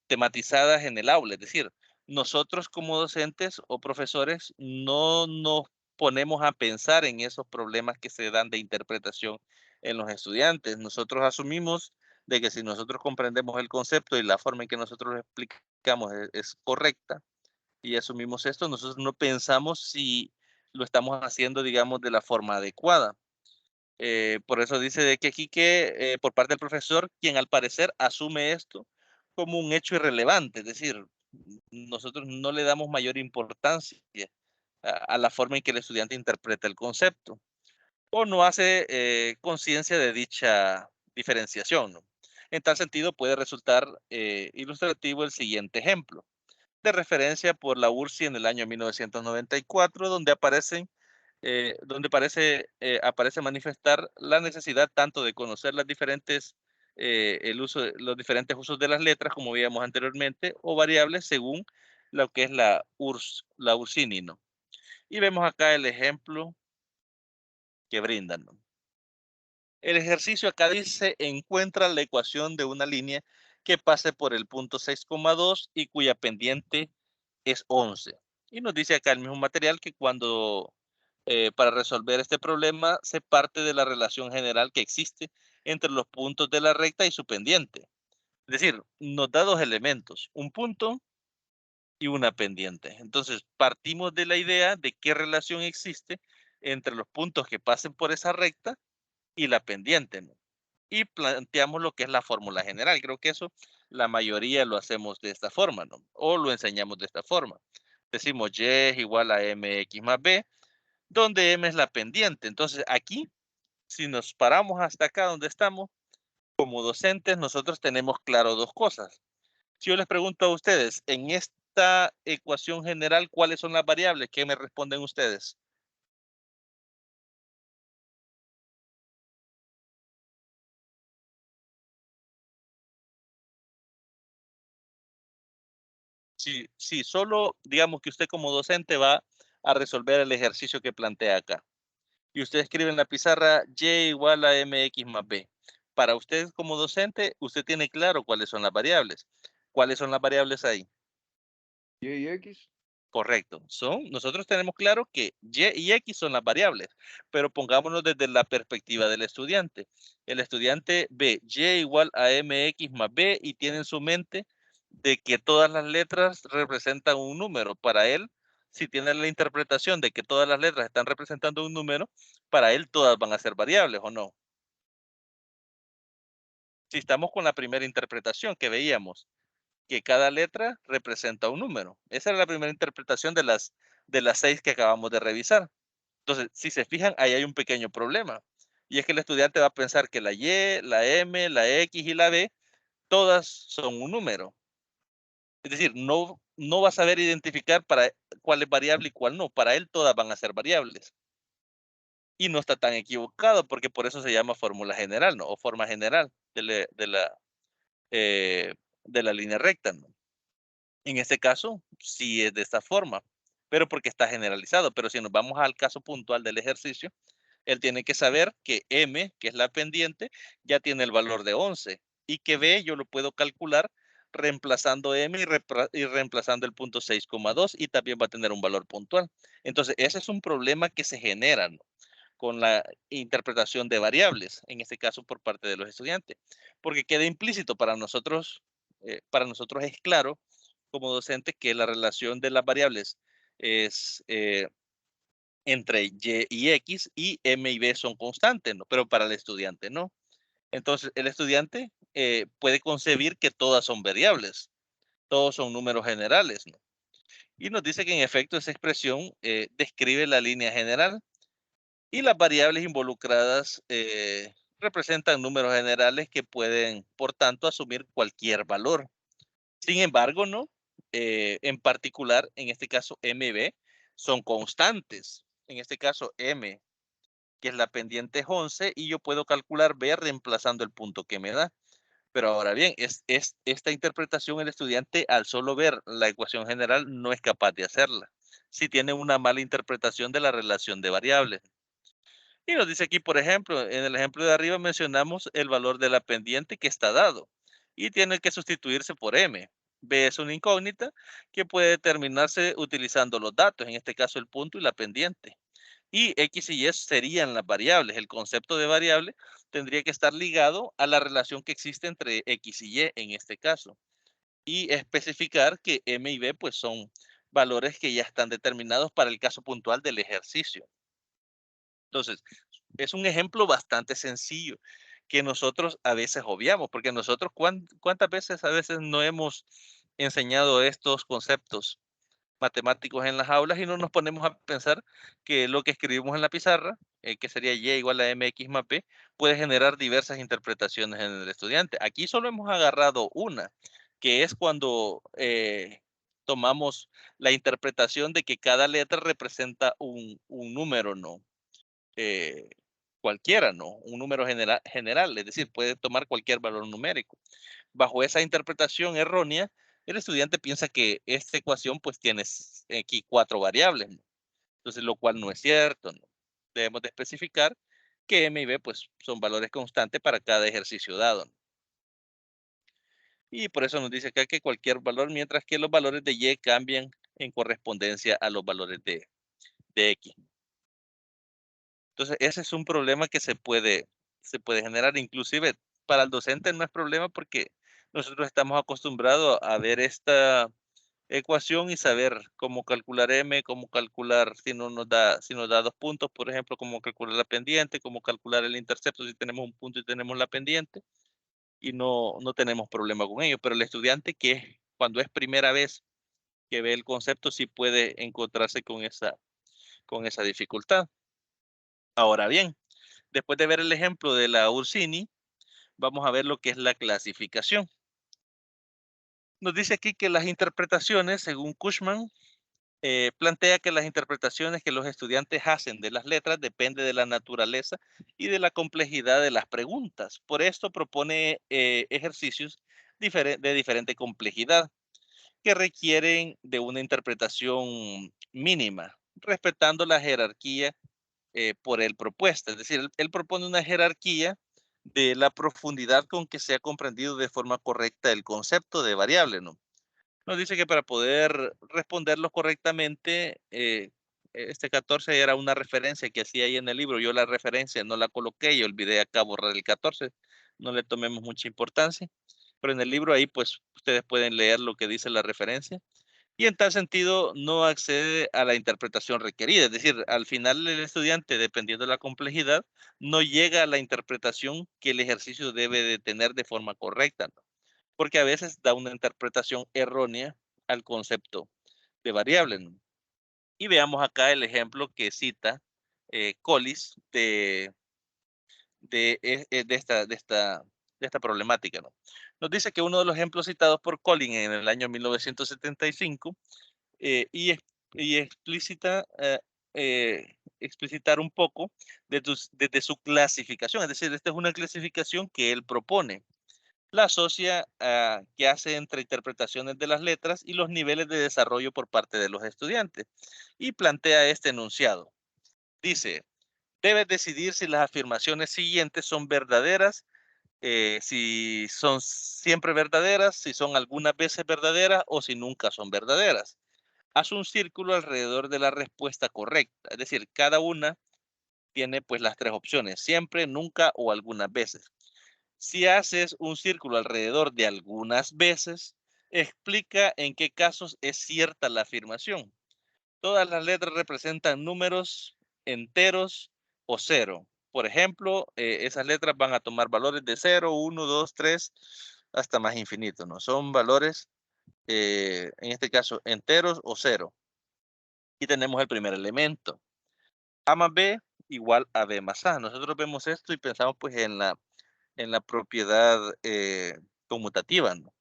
tematizadas en el aula. Es decir, nosotros como docentes o profesores no nos ponemos a pensar en esos problemas que se dan de interpretación en los estudiantes. Nosotros asumimos de que si nosotros comprendemos el concepto y la forma en que nosotros lo explicamos es correcta, y asumimos esto, nosotros no pensamos si lo estamos haciendo, digamos, de la forma adecuada. Por eso dice de que aquí que por parte del profesor, quien al parecer asume esto como un hecho irrelevante, es decir, nosotros no le damos mayor importancia a la forma en que el estudiante interpreta el concepto o no hace conciencia de dicha diferenciación, ¿no? En tal sentido, puede resultar ilustrativo el siguiente ejemplo de referencia por la URSI en el año 1994, donde aparece manifestar la necesidad tanto de conocer los diferentes usos de las letras, como veíamos anteriormente, o variables según lo que es la URSINI, ¿no? Y vemos acá el ejemplo que brindan, ¿no? El ejercicio acá dice, encuentra la ecuación de una línea que pase por el punto 6,2 y cuya pendiente es 11. Y nos dice acá el mismo material que para resolver este problema se parte de la relación general que existe entre los puntos de la recta y su pendiente. Es decir, nos da dos elementos, un punto y una pendiente. Entonces, partimos de la idea de qué relación existe entre los puntos que pasen por esa recta y la pendiente, ¿no? Y planteamos lo que es la fórmula general. Creo que eso la mayoría lo hacemos de esta forma, ¿no? O lo enseñamos de esta forma. Decimos y es igual a mx más b, donde m es la pendiente. Entonces aquí, si nos paramos hasta acá donde estamos, como docentes, nosotros tenemos claro dos cosas. Si yo les pregunto a ustedes, en esta ecuación general, ¿cuáles son las variables? ¿Qué me responden ustedes? Si solo digamos que usted como docente va a resolver el ejercicio que plantea acá y usted escribe en la pizarra y igual a mx más b. Para usted como docente, usted tiene claro cuáles son las variables. ¿Cuáles son las variables ahí? Y y X. Correcto. Nosotros tenemos claro que y y x son las variables, pero pongámonos desde la perspectiva del estudiante. El estudiante ve y igual a mx más b y tiene en su mente de que todas las letras representan un número. Para él, si tiene la interpretación de que todas las letras están representando un número, para él todas van a ser variables, ¿o no? Si estamos con la primera interpretación que veíamos, que cada letra representa un número. Esa era la primera interpretación de las 6 que acabamos de revisar. Entonces, si se fijan, ahí hay un pequeño problema. Y es que el estudiante va a pensar que la Y, la M, la X y la B, todas son un número. Es decir, no va a saber identificar para cuál es variable y cuál no. Para él todas van a ser variables. Y no está tan equivocado porque por eso se llama fórmula general, ¿no? O forma general eh, de la línea recta, ¿no? En este caso, sí es de esta forma, pero porque está generalizado. Pero si nos vamos al caso puntual del ejercicio, él tiene que saber que M, que es la pendiente, ya tiene el valor de 11 y que B yo lo puedo calcular reemplazando M y reemplazando el punto 6,2 y también va a tener un valor puntual. Entonces, ese es un problema que se genera, ¿no? Con la interpretación de variables, en este caso por parte de los estudiantes, porque queda implícito para nosotros es claro como docente que la relación de las variables es entre y y x y m y b son constantes, ¿no? Pero para el estudiante no. Entonces, el estudiante puede concebir que todas son variables, todos son números generales, ¿no? Y nos dice que en efecto esa expresión describe la línea general y las variables involucradas representan números generales que pueden, por tanto, asumir cualquier valor. Sin embargo, ¿no? En particular, en este caso, MB son constantes. En este caso, M, que es la pendiente es 11, y yo puedo calcular B reemplazando el punto que me da. Pero ahora bien, es esta interpretación el estudiante al solo ver la ecuación general no es capaz de hacerla. Si tiene una mala interpretación de la relación de variables. Y nos dice aquí, por ejemplo, en el ejemplo de arriba mencionamos el valor de la pendiente que está dado y tiene que sustituirse por M. B es una incógnita que puede determinarse utilizando los datos, en este caso el punto y la pendiente. Y X y Y serían las variables. El concepto de variable tendría que estar ligado a la relación que existe entre X y Y en este caso. Y especificar que M y B pues son valores que ya están determinados para el caso puntual del ejercicio. Entonces, es un ejemplo bastante sencillo que nosotros a veces obviamos, porque nosotros cuántas veces a veces no hemos enseñado estos conceptos matemáticos en las aulas y no nos ponemos a pensar que lo que escribimos en la pizarra, que sería y igual a mx más b, puede generar diversas interpretaciones en el estudiante. Aquí solo hemos agarrado una, que es cuando tomamos la interpretación de que cada letra representa un número, ¿no? Eh, cualquiera, ¿no? Un número general, es decir, puede tomar cualquier valor numérico. Bajo esa interpretación errónea, el estudiante piensa que esta ecuación pues tiene aquí 4 variables, ¿no? Entonces, lo cual no es cierto, ¿no? Debemos de especificar que m y b pues son valores constantes para cada ejercicio dado, ¿no? Y por eso nos dice acá que cualquier valor, mientras que los valores de y cambian en correspondencia a los valores de x. Entonces, ese es un problema que se puede generar. Inclusive, para el docente no es problema porque nosotros estamos acostumbrados a ver esta ecuación y saber cómo calcular m, cómo calcular si nos da 2 puntos, por ejemplo, cómo calcular la pendiente, cómo calcular el intercepto si tenemos un punto y tenemos la pendiente, y no tenemos problema con ello. Pero el estudiante que cuando es primera vez que ve el concepto, sí puede encontrarse con esa dificultad. Ahora bien, después de ver el ejemplo de la Ursini, vamos a ver lo que es la clasificación. Nos dice aquí que las interpretaciones, según Cushman, plantea que las interpretaciones que los estudiantes hacen de las letras depende de la naturaleza y de la complejidad de las preguntas. Por esto propone ejercicios de diferente complejidad que requieren de una interpretación mínima, respetando la jerarquía por él propuesta. Es decir, él propone una jerarquía de la profundidad con que se ha comprendido de forma correcta el concepto de variable, ¿no? Nos dice que para poder responderlo correctamente, este 14 era una referencia que hacía ahí en el libro. Yo la referencia no la coloqué, yo olvidé acá borrar el 14, no le tomemos mucha importancia, pero en el libro ahí pues ustedes pueden leer lo que dice la referencia y en tal sentido no accede a la interpretación requerida. Es decir, al final el estudiante, dependiendo de la complejidad, no llega a la interpretación que el ejercicio debe de tener de forma correcta, ¿no? Porque a veces da una interpretación errónea al concepto de variable, ¿no? Y veamos acá el ejemplo que cita Collis de esta problemática, ¿no? Nos dice que uno de los ejemplos citados por Collins en el año 1975 y explicitar un poco desde su clasificación. Es decir, esta es una clasificación que él propone. La asocia que hace entre interpretaciones de las letras y los niveles de desarrollo por parte de los estudiantes y plantea este enunciado. Dice, debes decidir si las afirmaciones siguientes son verdaderas, si son siempre verdaderas, si son algunas veces verdaderas o si nunca son verdaderas. Haz un círculo alrededor de la respuesta correcta, es decir, cada una tiene pues las 3 opciones, siempre, nunca o algunas veces. Si haces un círculo alrededor de algunas veces, explica en qué casos es cierta la afirmación. Todas las letras representan números enteros o cero. Por ejemplo, esas letras van a tomar valores de 0, 1, 2, 3, hasta más infinito, ¿no? Son valores, en este caso, enteros o cero. Y tenemos el primer elemento. A más B igual a B más A. Nosotros vemos esto y pensamos pues en la propiedad conmutativa, ¿no?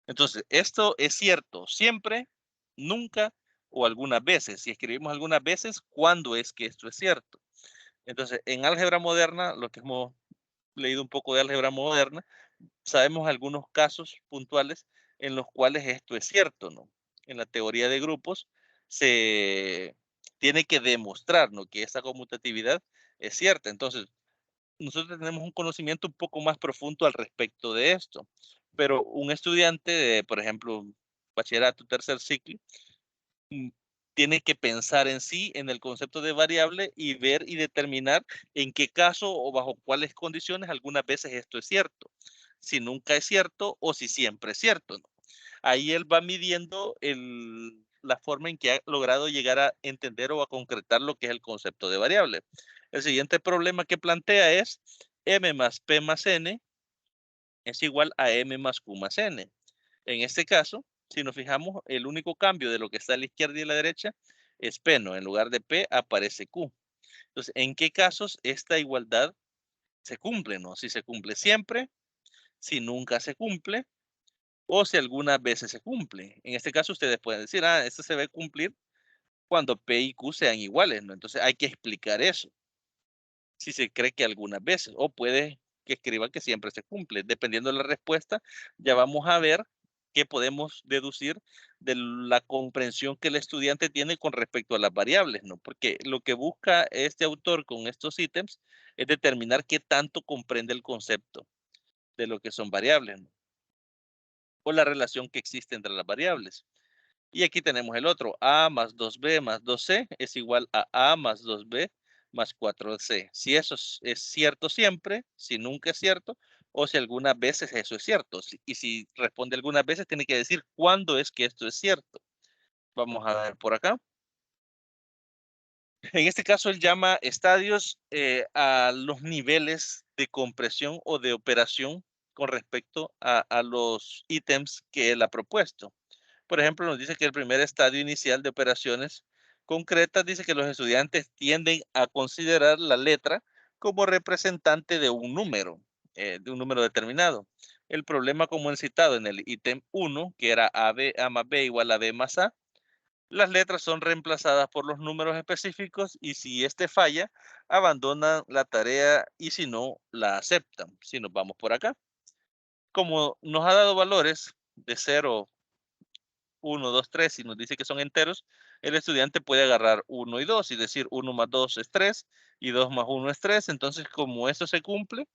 Entonces, esto es cierto siempre, nunca o algunas veces. Si escribimos algunas veces, ¿cuándo es que esto es cierto? Entonces, en álgebra moderna, lo que hemos leído un poco de álgebra moderna, sabemos algunos casos puntuales en los cuales esto es cierto, ¿no? En la teoría de grupos se tiene que demostrar, ¿no?, que esa conmutatividad es cierta. Entonces, nosotros tenemos un conocimiento un poco más profundo al respecto de esto, pero un estudiante de, por ejemplo, bachillerato, tercer ciclo, mm, tiene que pensar en sí, en el concepto de variable y ver y determinar en qué caso o bajo cuáles condiciones algunas veces esto es cierto, si nunca es cierto o si siempre es cierto, ¿no? Ahí él va midiendo la forma en que ha logrado llegar a entender o a concretar lo que es el concepto de variable. El siguiente problema que plantea es m más p más n es igual a m más q más n. En este caso, si nos fijamos, el único cambio de lo que está a la izquierda y a la derecha es p, ¿no? En lugar de p aparece q. Entonces, ¿en qué casos esta igualdad se cumple, no? Si se cumple siempre, si nunca se cumple, o si algunas veces se cumple. En este caso, ustedes pueden decir, esto se va a cumplir cuando P y Q sean iguales, ¿no? Entonces hay que explicar eso. Si se cree que algunas veces, o puede que escriba que siempre se cumple. Dependiendo de la respuesta, ya vamos a ver qué podemos deducir de la comprensión que el estudiante tiene con respecto a las variables, ¿no? Porque lo que busca este autor con estos ítems es determinar qué tanto comprende el concepto de lo que son variables, ¿no? O la relación que existe entre las variables. Y aquí tenemos el otro, a más 2b más 2c es igual a más 2b más 4c. Si eso es cierto siempre, si nunca es cierto, o si algunas veces eso es cierto. Y si responde algunas veces, tiene que decir cuándo es que esto es cierto. Vamos a ver por acá. En este caso, él llama estadios a los niveles de compresión o de operación con respecto a los ítems que él ha propuesto. Por ejemplo, nos dice que el primer estadio inicial de operaciones concretas dice que los estudiantes tienden a considerar la letra como representante de un número determinado. El problema, como han citado en el ítem 1, que era a más b igual a b más a, las letras son reemplazadas por los números específicos y si este falla, abandonan la tarea y si no, la aceptan. Si nos vamos por acá. Como nos ha dado valores de 0, 1, 2, 3 y nos dice que son enteros, el estudiante puede agarrar 1 y 2 y decir 1 más 2 es 3 y 2 más 1 es 3. Entonces, como eso se cumple,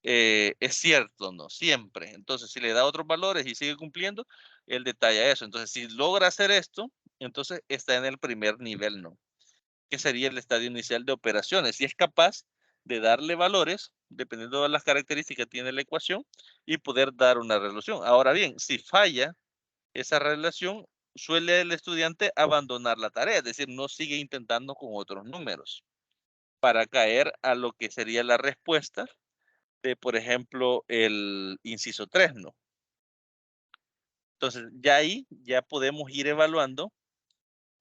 es cierto, ¿no? Siempre. Entonces, si le da otros valores y sigue cumpliendo, él detalla eso. Entonces, si logra hacer esto, entonces está en el primer nivel, ¿no? Que sería el estadio inicial de operaciones. Si es capaz de darle valores, dependiendo de las características que tiene la ecuación, y poder dar una resolución. Ahora bien, si falla esa relación, suele el estudiante abandonar la tarea, es decir, no sigue intentando con otros números para caer a lo que sería la respuesta de, por ejemplo, el inciso 3, ¿no? Entonces, ya ahí ya podemos ir evaluando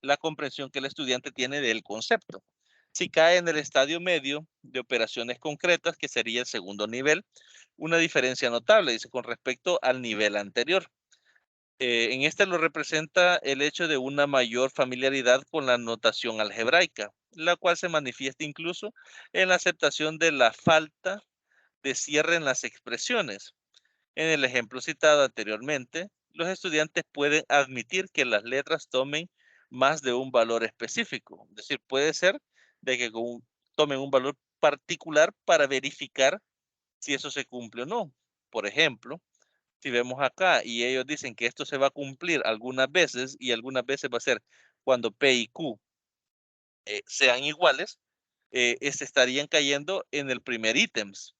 la comprensión que el estudiante tiene del concepto. Si cae en el estadio medio de operaciones concretas, que sería el segundo nivel, una diferencia notable, dice, con respecto al nivel anterior. En este lo representa el hecho de una mayor familiaridad con la notación algebraica, la cual se manifiesta incluso en la aceptación de la falta de cierre en las expresiones. En el ejemplo citado anteriormente, los estudiantes pueden admitir que las letras tomen más de un valor específico. Es decir, puede ser de que tomen un valor particular para verificar si eso se cumple o no. Por ejemplo, si vemos acá y ellos dicen que esto se va a cumplir algunas veces y algunas veces va a ser cuando P y Q sean iguales, estarían cayendo en el primer ítems.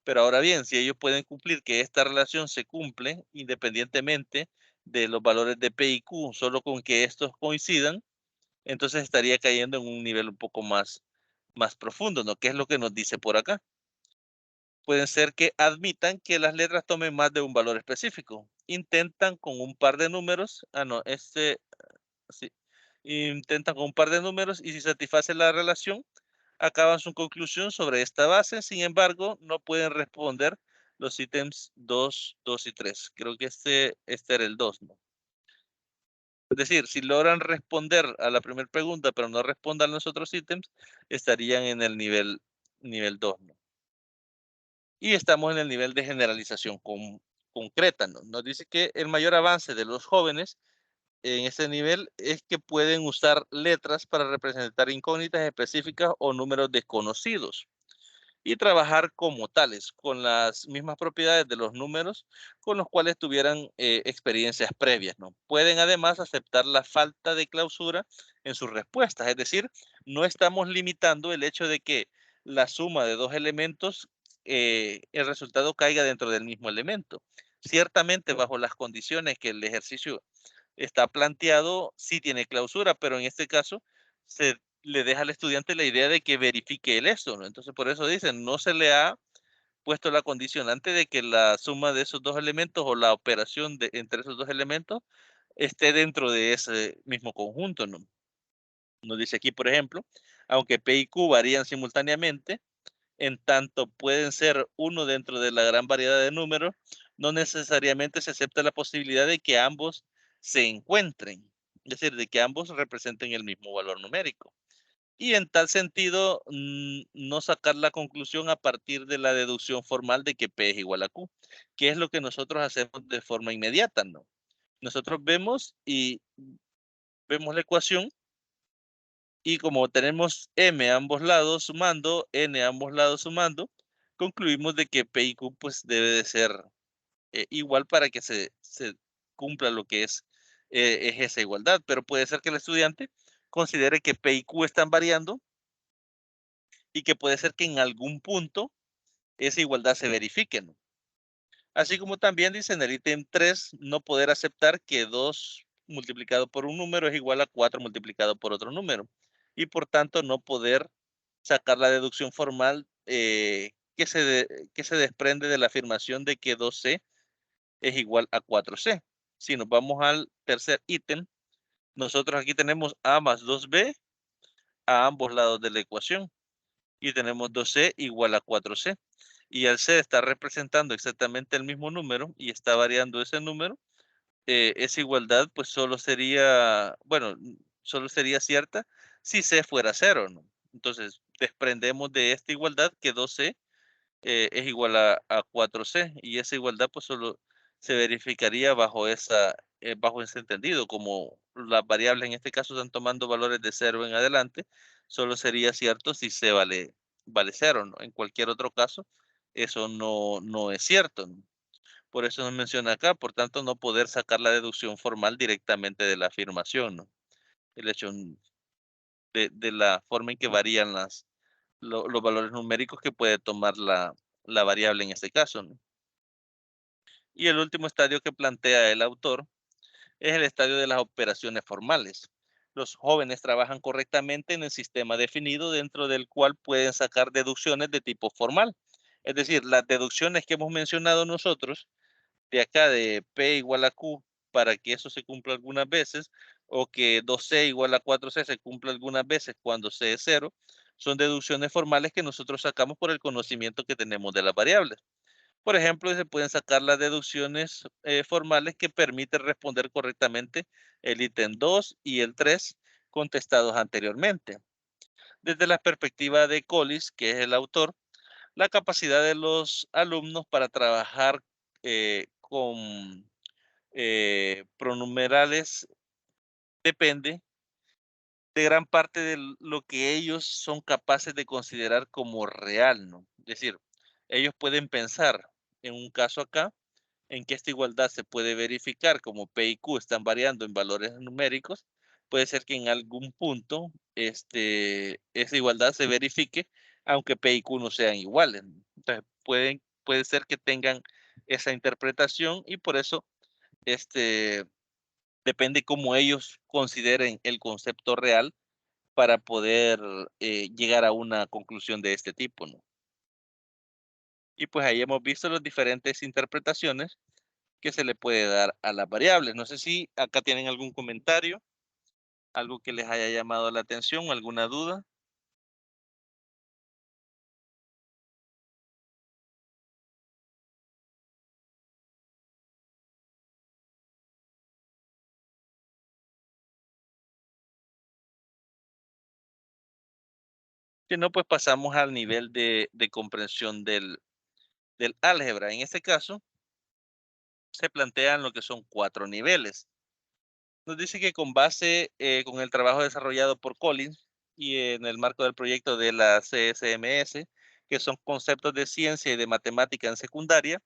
Pero ahora bien, si ellos pueden cumplir que esta relación se cumple independientemente de los valores de P y Q, solo con que estos coincidan, entonces estaría cayendo en un nivel un poco más profundo, ¿no? ¿Qué es lo que nos dice por acá? Pueden ser que admitan que las letras tomen más de un valor específico. Intentan con un par de números, no, sí, intentan con un par de números y si satisface la relación, acaban su conclusión sobre esta base. Sin embargo, no pueden responder los ítems 2, 2 y 3. Creo que este era el 2, ¿no? Es decir, si logran responder a la primera pregunta, pero no respondan los otros ítems, estarían en el nivel 2, ¿no? Y estamos en el nivel de generalización concreta, ¿no? Nos dice que el mayor avance de los jóvenes en este nivel es que pueden usar letras para representar incógnitas específicas o números desconocidos y trabajar como tales, con las mismas propiedades de los números con los cuales tuvieran experiencias previas, ¿no? Pueden además aceptar la falta de clausura en sus respuestas, es decir, no estamos limitando el hecho de que la suma de dos elementos, el resultado caiga dentro del mismo elemento. Ciertamente, bajo las condiciones que el ejercicio está planteado, sí tiene clausura, pero en este caso se le deja al estudiante la idea de que verifique el esto, ¿no? Entonces, por eso dicen, no se le ha puesto la condicionante de que la suma de esos dos elementos o la operación entre esos dos elementos esté dentro de ese mismo conjunto, ¿no? Nos dice aquí, por ejemplo, aunque P y Q varían simultáneamente, en tanto pueden ser uno dentro de la gran variedad de números, no necesariamente se acepta la posibilidad de que ambos se encuentren, es decir, de que ambos representen el mismo valor numérico. Y en tal sentido, no sacar la conclusión a partir de la deducción formal de que P es igual a Q, que es lo que nosotros hacemos de forma inmediata, ¿no? Nosotros vemos la ecuación y como tenemos m a ambos lados sumando, n a ambos lados sumando, concluimos de que P y Q pues debe de ser igual para que se cumpla lo que es esa igualdad, pero puede ser que el estudiante considere que P y Q están variando y que puede ser que en algún punto esa igualdad se verifique, ¿no? Así como también dice en el ítem 3, no poder aceptar que 2 multiplicado por un número es igual a 4 multiplicado por otro número. Y por tanto no poder sacar la deducción formal que se desprende de la afirmación de que 2C es igual a 4C. Si nos vamos al tercer ítem, nosotros aquí tenemos A más 2B a ambos lados de la ecuación y tenemos 2C igual a 4C. Y al C está representando exactamente el mismo número y está variando ese número, esa igualdad pues solo sería, bueno, solo sería cierta si C fuera 0, ¿no? Entonces, desprendemos de esta igualdad que 2C es igual a 4C y esa igualdad pues solo se verificaría bajo ese entendido, como las variables en este caso están tomando valores de 0 en adelante, solo sería cierto si C vale 0, ¿no? En cualquier otro caso, eso no es cierto, ¿no? Por eso nos menciona acá, por tanto, no poder sacar la deducción formal directamente de la afirmación, ¿no? El hecho de la forma en que varían los valores numéricos que puede tomar la variable en este caso, ¿no? Y el último estadio que plantea el autor es el estadio de las operaciones formales. Los jóvenes trabajan correctamente en el sistema definido dentro del cual pueden sacar deducciones de tipo formal. Es decir, las deducciones que hemos mencionado nosotros, de acá de P igual a Q, para que eso se cumpla algunas veces, o que 2C igual a 4C se cumpla algunas veces cuando C es 0, son deducciones formales que nosotros sacamos por el conocimiento que tenemos de las variables. Por ejemplo, se pueden sacar las deducciones formales que permiten responder correctamente el ítem 2 y el 3 contestados anteriormente. Desde la perspectiva de Collis, que es el autor, la capacidad de los alumnos para trabajar con pronumerales depende de gran parte de lo que ellos son capaces de considerar como real, ¿no? Es decir, ellos pueden pensar en un caso acá en que esta igualdad se puede verificar como P y Q están variando en valores numéricos, puede ser que en algún punto esa igualdad se verifique, aunque P y Q no sean iguales. Entonces, puede ser que tengan esa interpretación y por eso depende cómo ellos consideren el concepto real para poder llegar a una conclusión de este tipo, ¿no? Y pues ahí hemos visto las diferentes interpretaciones que se le puede dar a las variables. No sé si acá tienen algún comentario, algo que les haya llamado la atención, alguna duda. Si no, pues pasamos al nivel de comprensión del álgebra. En este caso, se plantean lo que son 4 niveles. Nos dice que con base con el trabajo desarrollado por Collins y en el marco del proyecto de la CSMS, que son conceptos de ciencia y de matemática en secundaria,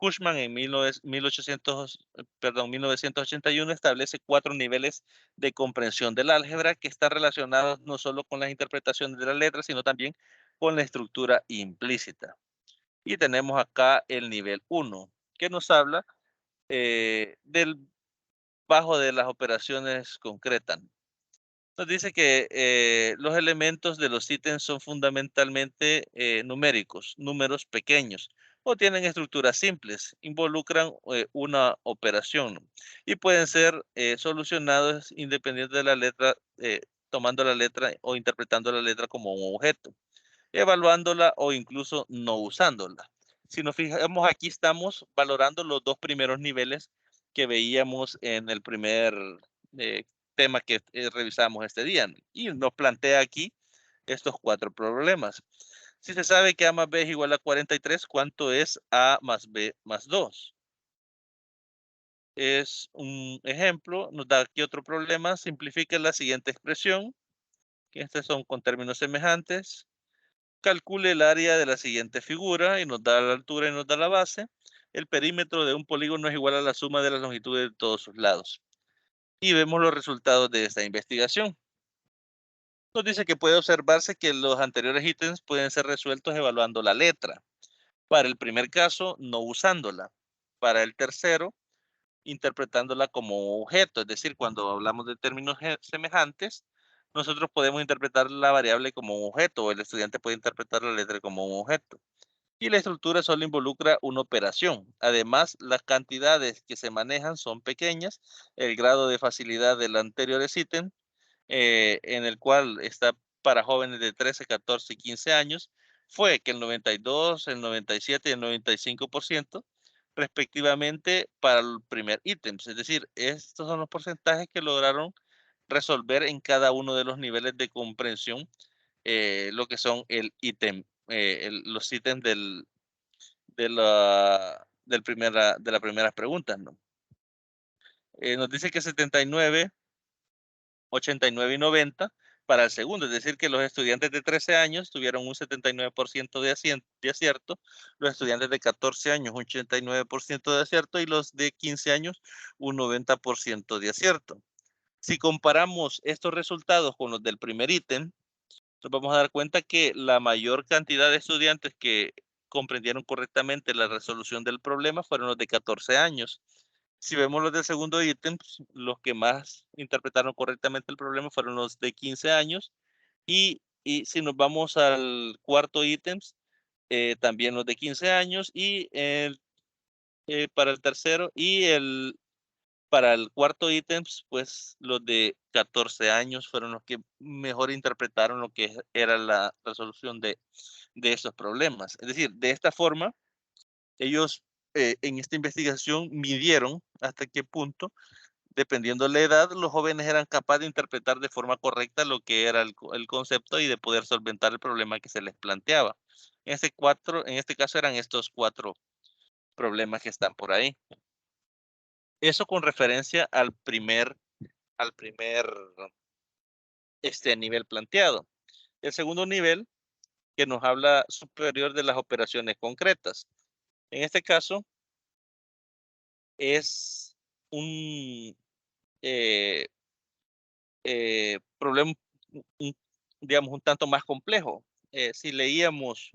Hushman en 1981 establece 4 niveles de comprensión del álgebra que están relacionados no solo con las interpretaciones de las letras, sino también con la estructura implícita. Y tenemos acá el nivel 1, que nos habla del bajo de las operaciones concretas. Nos dice que los elementos de los ítems son fundamentalmente numéricos, números pequeños, o tienen estructuras simples, involucran una operación, ¿no? Y pueden ser solucionados independiente de la letra, tomando la letra o interpretando la letra como un objeto, evaluándola o incluso no usándola. Si nos fijamos aquí, estamos valorando los dos primeros niveles que veíamos en el primer eh, tema que revisamos este día, ¿no? Y nos plantea aquí estos cuatro problemas. Si se sabe que A más B es igual a 43, ¿cuánto es A más B más 2? Es un ejemplo, nos da aquí otro problema, simplifica la siguiente expresión, que estos son con términos semejantes. Calcule el área de la siguiente figura y nos da la altura y nos da la base. El perímetro de un polígono es igual a la suma de las longitudes de todos sus lados. Y vemos los resultados de esta investigación. Nos dice que puede observarse que los anteriores ítems pueden ser resueltos evaluando la letra. Para el primer caso, no usándola. Para el tercero, interpretándola como objeto. Es decir, cuando hablamos de términos semejantes, nosotros podemos interpretar la variable como un objeto, o el estudiante puede interpretar la letra como un objeto. Y la estructura solo involucra una operación. Además, las cantidades que se manejan son pequeñas. El grado de facilidad del anterior ítem, en el cual está para jóvenes de 13, 14 y 15 años, fue que el 92, el 97 y el 95% respectivamente para el primer ítem. Es decir, estos son los porcentajes que lograron resolver en cada uno de los niveles de comprensión lo que son el ítem, los ítems de la primera pregunta, ¿no? Nos dice que 79, 89 y 90 para el segundo, es decir, que los estudiantes de 13 años tuvieron un 79% de acierto, los estudiantes de 14 años un 89% de acierto y los de 15 años un 90% de acierto. Si comparamos estos resultados con los del primer ítem, nos vamos a dar cuenta que la mayor cantidad de estudiantes que comprendieron correctamente la resolución del problema fueron los de 14 años. Si vemos los del segundo ítem, pues, los que más interpretaron correctamente el problema fueron los de 15 años. Y si nos vamos al cuarto ítem, también los de 15 años. Y para el tercero para el cuarto ítem, pues los de 14 años fueron los que mejor interpretaron lo que era la resolución de esos problemas. Es decir, de esta forma, ellos en esta investigación midieron hasta qué punto, dependiendo de la edad, los jóvenes eran capaces de interpretar de forma correcta lo que era el concepto y de poder solventar el problema que se les planteaba. En este caso eran estos cuatro problemas que están por ahí. Eso con referencia al primer nivel planteado. El segundo nivel, que nos habla superior de las operaciones concretas. En este caso, es un eh, problema, digamos, un tanto más complejo. Si leíamos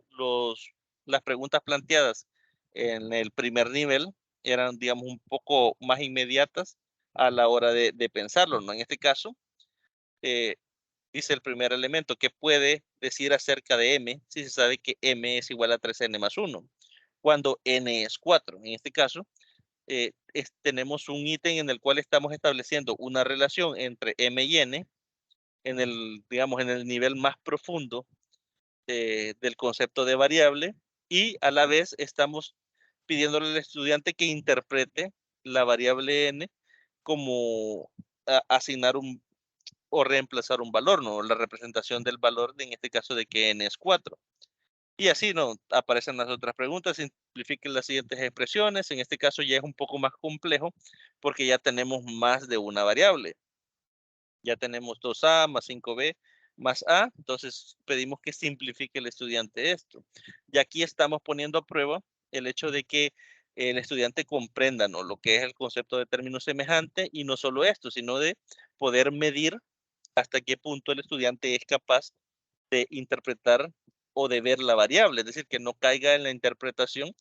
las preguntas planteadas en el primer nivel, eran, digamos, un poco más inmediatas a la hora de pensarlo, ¿no? En este caso, eh, dice el primer elemento, ¿qué puede decir acerca de m si se sabe que m es igual a 3n más 1? Cuando n es 4. En este caso, tenemos un ítem en el cual estamos estableciendo una relación entre m y n digamos, en el nivel más profundo del concepto de variable, y a la vez estamos pidiéndole al estudiante que interprete la variable n como asignar o reemplazar un valor, ¿no? La representación del valor, en este caso de que n es 4. Y así, ¿no? Aparecen las otras preguntas, simplifiquen las siguientes expresiones. En este caso ya es un poco más complejo porque ya tenemos más de una variable. Ya tenemos 2a más 5b más a, entonces pedimos que simplifique el estudiante esto. Y aquí estamos poniendo a prueba el hecho de que el estudiante comprenda, ¿no?, lo que es el concepto de término semejante, y no solo esto, sino de poder medir hasta qué punto el estudiante es capaz de interpretar o de ver la variable, es decir, que no caiga en la interpretación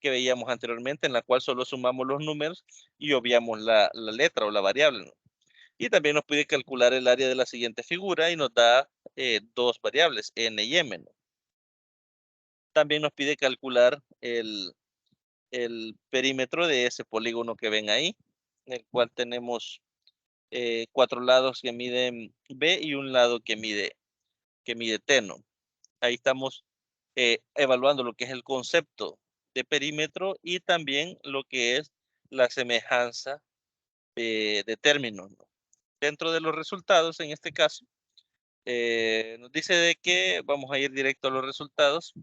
que veíamos anteriormente, en la cual solo sumamos los números y obviamos la letra o la variable, ¿no? Y también nos pide calcular el área de la siguiente figura y nos da dos variables, n y m, ¿no? También nos pide calcular el perímetro de ese polígono que ven ahí, en el cual tenemos 4 lados que miden B y un lado que mide T, ¿no? Ahí estamos evaluando lo que es el concepto de perímetro y también lo que es la semejanza de términos, ¿no? Dentro de los resultados, en este caso, nos dice de que vamos a ir directo a los resultados.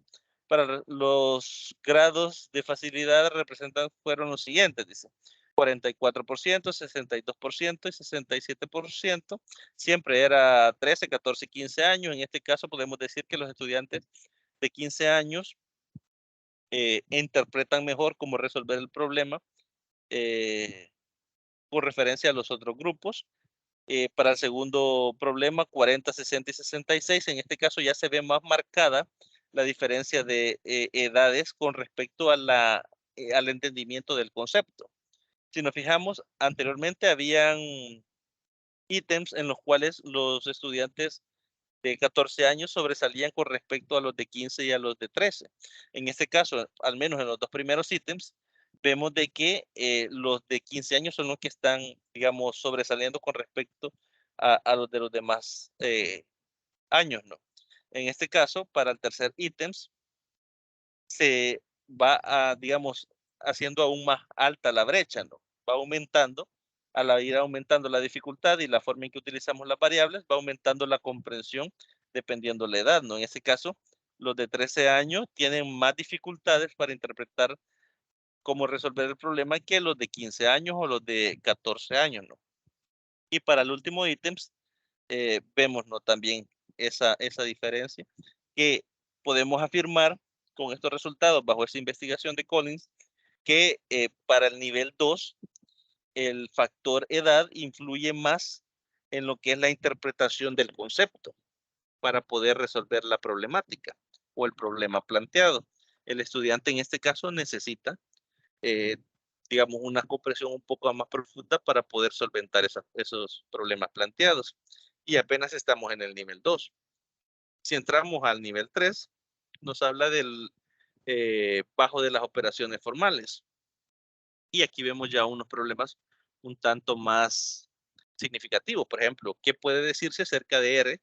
Para los grados de facilidad representados fueron los siguientes, dice. 44%, 62% y 67%. Siempre era 13, 14, 15 años. En este caso podemos decir que los estudiantes de 15 años interpretan mejor cómo resolver el problema con referencia a los otros grupos. Para el segundo problema, 40, 60 y 66. En este caso ya se ve más marcada la diferencia de edades con respecto a al entendimiento del concepto. Si nos fijamos, anteriormente habían ítems en los cuales los estudiantes de 14 años sobresalían con respecto a los de 15 y a los de 13. En este caso, al menos en los dos primeros ítems, vemos de que los de 15 años son los que están, digamos, sobresaliendo con respecto a los de los demás años, ¿no? En este caso, para el tercer ítems, se va a, digamos, haciendo aún más alta la brecha, ¿no? Va aumentando, al ir aumentando la dificultad y la forma en que utilizamos las variables, va aumentando la comprensión dependiendo la edad, ¿no? En este caso, los de 13 años tienen más dificultades para interpretar cómo resolver el problema que los de 15 años o los de 14 años, ¿no? Y para el último ítems, vemos, ¿no? También esa diferencia que podemos afirmar con estos resultados bajo esa investigación de Collins que para el nivel 2 el factor edad influye más en lo que es la interpretación del concepto para poder resolver la problemática o el problema planteado. El estudiante en este caso necesita, eh, digamos, una comprensión un poco más profunda para poder solventar esos problemas planteados. Y apenas estamos en el nivel 2. Si entramos al nivel 3, nos habla del bajo de las operaciones formales. Y aquí vemos ya unos problemas un tanto más significativos. Por ejemplo, ¿qué puede decirse acerca de R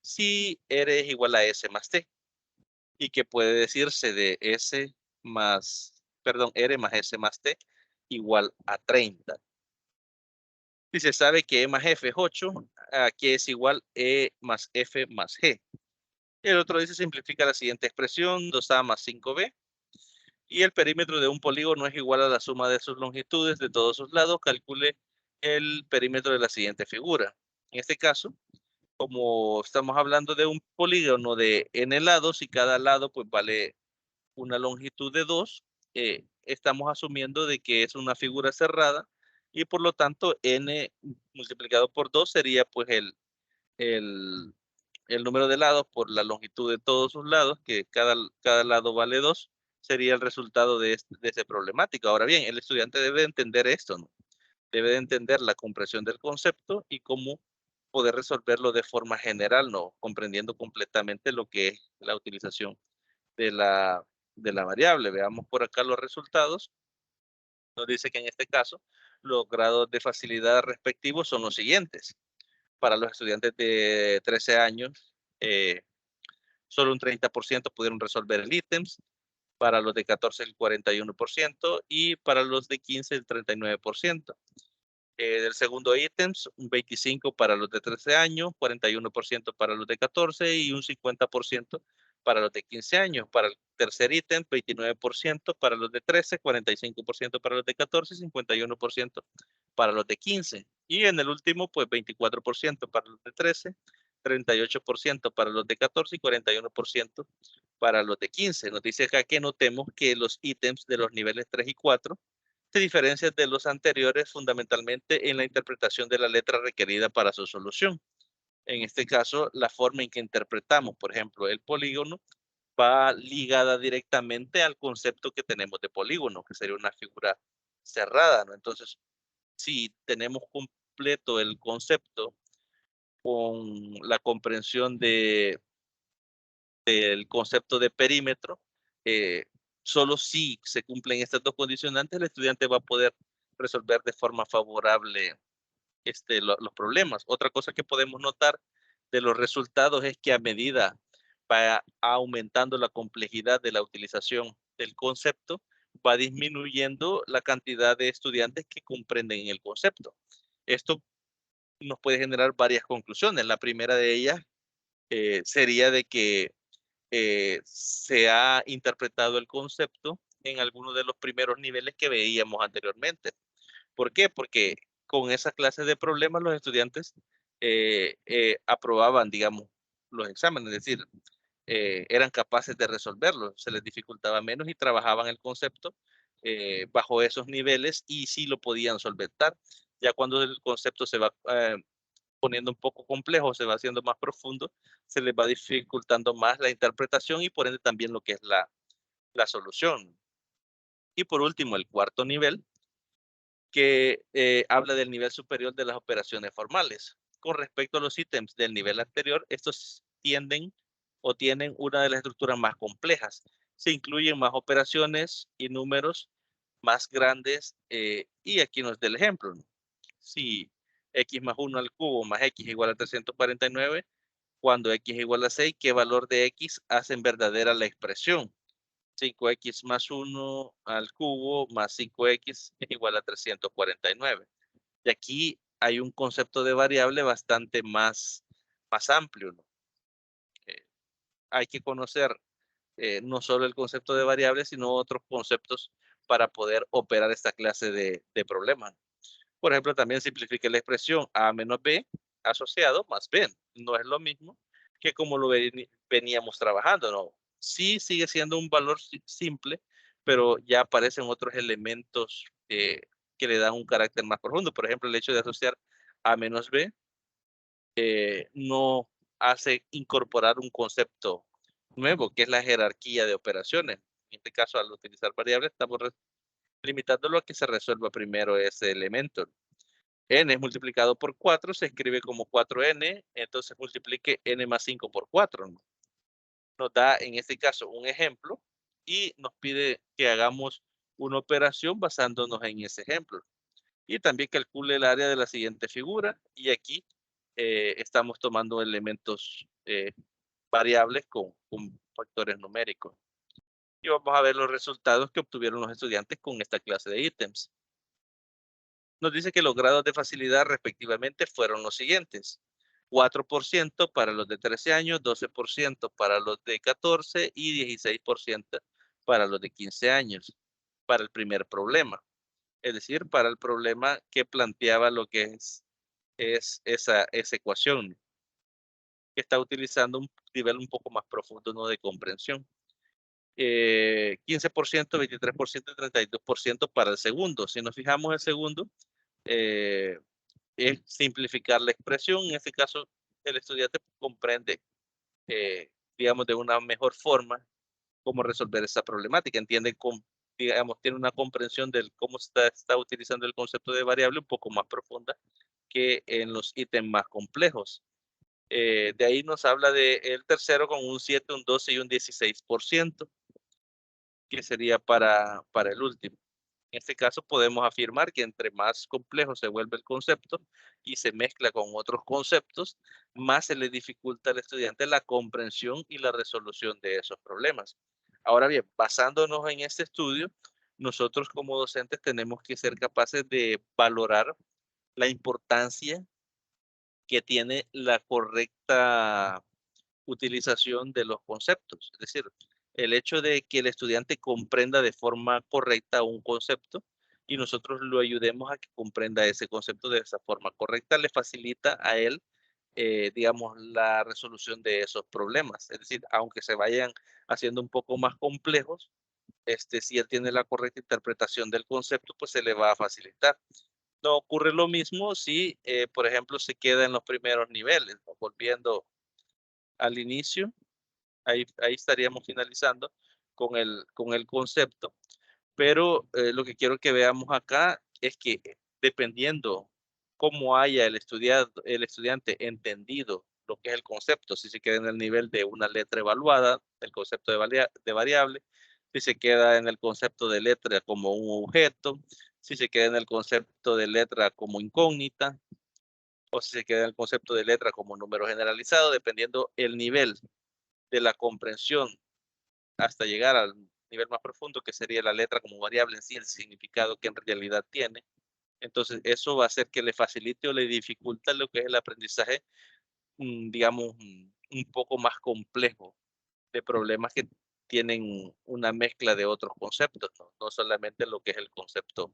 si R es igual a S más T? ¿Y qué puede decirse de R más S más T igual a 30? Si se sabe que E más F es 8, aquí es igual E más F más G. El otro dice simplifica la siguiente expresión, 2A más 5B. Y el perímetro de un polígono es igual a la suma de sus longitudes de todos sus lados. Calcule el perímetro de la siguiente figura. En este caso, como estamos hablando de un polígono de n lados y cada lado pues vale una longitud de 2, estamos asumiendo de que es una figura cerrada y por lo tanto n multiplicado por 2 sería pues el, el número de lados por la longitud de todos sus lados, que cada lado vale 2, sería el resultado de ese problemático. Ahora bien, el estudiante debe entender esto, ¿no? Debe de entender la comprensión del concepto y cómo poder resolverlo de forma general, ¿no? Comprendiendo completamente lo que es la utilización de la variable. Veamos por acá los resultados. Nos dice que en este caso los grados de facilidad respectivos son los siguientes. Para los estudiantes de 13 años, solo un 30% pudieron resolver el ítems, para los de 14 el 41% y para los de 15 el 39%. Del segundo ítems, un 25% para los de 13 años, 41% para los de 14 y un 50% para los de 15 años. Para el tercer ítem, 29% para los de 13, 45% para los de 14 y 51% para los de 15. Y en el último, pues 24% para los de 13, 38% para los de 14 y 41% para los de 15. Nos dice acá que notemos que los ítems de los niveles 3 y 4 se diferencian de los anteriores fundamentalmente en la interpretación de la letra requerida para su solución. En este caso, la forma en que interpretamos, por ejemplo, el polígono va ligada directamente al concepto que tenemos de polígono, que sería una figura cerrada, ¿no? Entonces, si tenemos completo el concepto con la comprensión del concepto de perímetro, solo si se cumplen estas dos condicionantes, el estudiante va a poder resolver de forma favorable los problemas. Otra cosa que podemos notar de los resultados es que a medida va aumentando la complejidad de la utilización del concepto, va disminuyendo la cantidad de estudiantes que comprenden el concepto. Esto nos puede generar varias conclusiones. La primera de ellas sería de que se ha interpretado el concepto en algunos de los primeros niveles que veíamos anteriormente. ¿Por qué? Porque con esas clases de problemas los estudiantes aprobaban, digamos, los exámenes, es decir, eran capaces de resolverlo, se les dificultaba menos y trabajaban el concepto bajo esos niveles y sí lo podían solventar. Ya cuando el concepto se va poniendo un poco complejo, se va haciendo más profundo, se les va dificultando más la interpretación y por ende también lo que es la solución. Y por último, el cuarto nivel, que habla del nivel superior de las operaciones formales. Con respecto a los ítems del nivel anterior, estos tienden o tienen una de las estructuras más complejas. Se incluyen más operaciones y números más grandes y aquí nos da el ejemplo. Si x más 1 al cubo más x igual a 349, cuando x igual a 6, ¿qué valor de x hacen verdadera la expresión? 5x más 1 al cubo más 5x es igual a 349. Y aquí hay un concepto de variable bastante más amplio, ¿no? Hay que conocer no solo el concepto de variable, sino otros conceptos para poder operar esta clase de problemas. Por ejemplo, también simplifique la expresión a menos b asociado más b. No es lo mismo que como lo veníamos trabajando, ¿no? Sí sigue siendo un valor simple, pero ya aparecen otros elementos que le dan un carácter más profundo. Por ejemplo, el hecho de asociar a menos b no hace incorporar un concepto nuevo, que es la jerarquía de operaciones. En este caso, al utilizar variables, estamos limitándolo a que se resuelva primero ese elemento. N multiplicado por 4 se escribe como 4n, entonces multiplique n más 5 por 4. Nos da en este caso un ejemplo y nos pide que hagamos una operación basándonos en ese ejemplo. Y también calcule el área de la siguiente figura y aquí estamos tomando elementos variables con factores numéricos. Y vamos a ver los resultados que obtuvieron los estudiantes con esta clase de ítems. Nos dice que los grados de facilidad respectivamente fueron los siguientes: 4% para los de 13 años, 12% para los de 14 y 16% para los de 15 años, para el primer problema. Es decir, para el problema que planteaba lo que es esa ecuación, que está utilizando un nivel un poco más profundo, ¿no?, de comprensión. 15%, 23% y 32% para el segundo. Si nos fijamos el segundo, es simplificar la expresión. En este caso, el estudiante comprende, digamos, de una mejor forma cómo resolver esa problemática. Entiende, digamos, tiene una comprensión de cómo está utilizando el concepto de variable un poco más profunda que en los ítems más complejos. De ahí nos habla del tercero con un 7, un 12 y un 16%, que sería para el último. En este caso podemos afirmar que entre más complejo se vuelve el concepto y se mezcla con otros conceptos, más se le dificulta al estudiante la comprensión y la resolución de esos problemas. Ahora bien, basándonos en este estudio, nosotros como docentes tenemos que ser capaces de valorar la importancia que tiene la correcta utilización de los conceptos. Es decir, el hecho de que el estudiante comprenda de forma correcta un concepto y nosotros lo ayudemos a que comprenda ese concepto de esa forma correcta, le facilita a él, digamos, la resolución de esos problemas. Es decir, aunque se vayan haciendo un poco más complejos, si él tiene la correcta interpretación del concepto, pues se le va a facilitar. No ocurre lo mismo si, por ejemplo, se queda en los primeros niveles, ¿no? Volviendo al inicio, ahí estaríamos finalizando con el concepto, pero lo que quiero que veamos acá es que dependiendo cómo haya el estudiante entendido lo que es el concepto, si se queda en el nivel de una letra evaluada, el concepto de variable, si se queda en el concepto de letra como un objeto, si se queda en el concepto de letra como incógnita, o si se queda en el concepto de letra como número generalizado, dependiendo el nivel de la comprensión hasta llegar al nivel más profundo, que sería la letra como variable en sí, el significado que en realidad tiene. Entonces, eso va a hacer que le facilite o le dificulta lo que es el aprendizaje, digamos, un poco más complejo de problemas que tienen una mezcla de otros conceptos, no solamente lo que es el concepto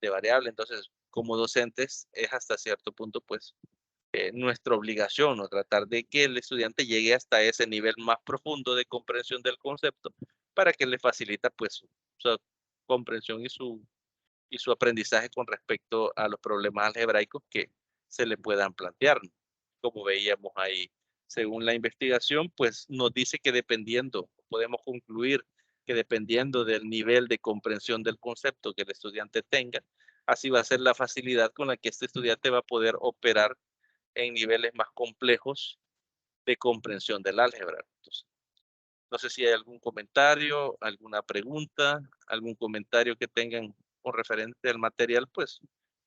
de variable. Entonces, como docentes, es hasta cierto punto, pues, nuestra obligación, ¿no? Tratar de que el estudiante llegue hasta ese nivel más profundo de comprensión del concepto para que le facilita, pues, su comprensión y su aprendizaje con respecto a los problemas algebraicos que se le puedan plantear, ¿no? Como veíamos ahí, según la investigación, pues nos dice que dependiendo, podemos concluir que dependiendo del nivel de comprensión del concepto que el estudiante tenga, así va a ser la facilidad con la que este estudiante va a poder operar en niveles más complejos de comprensión del álgebra. Entonces, no sé si hay algún comentario, alguna pregunta, algún comentario que tengan con referente al material, pues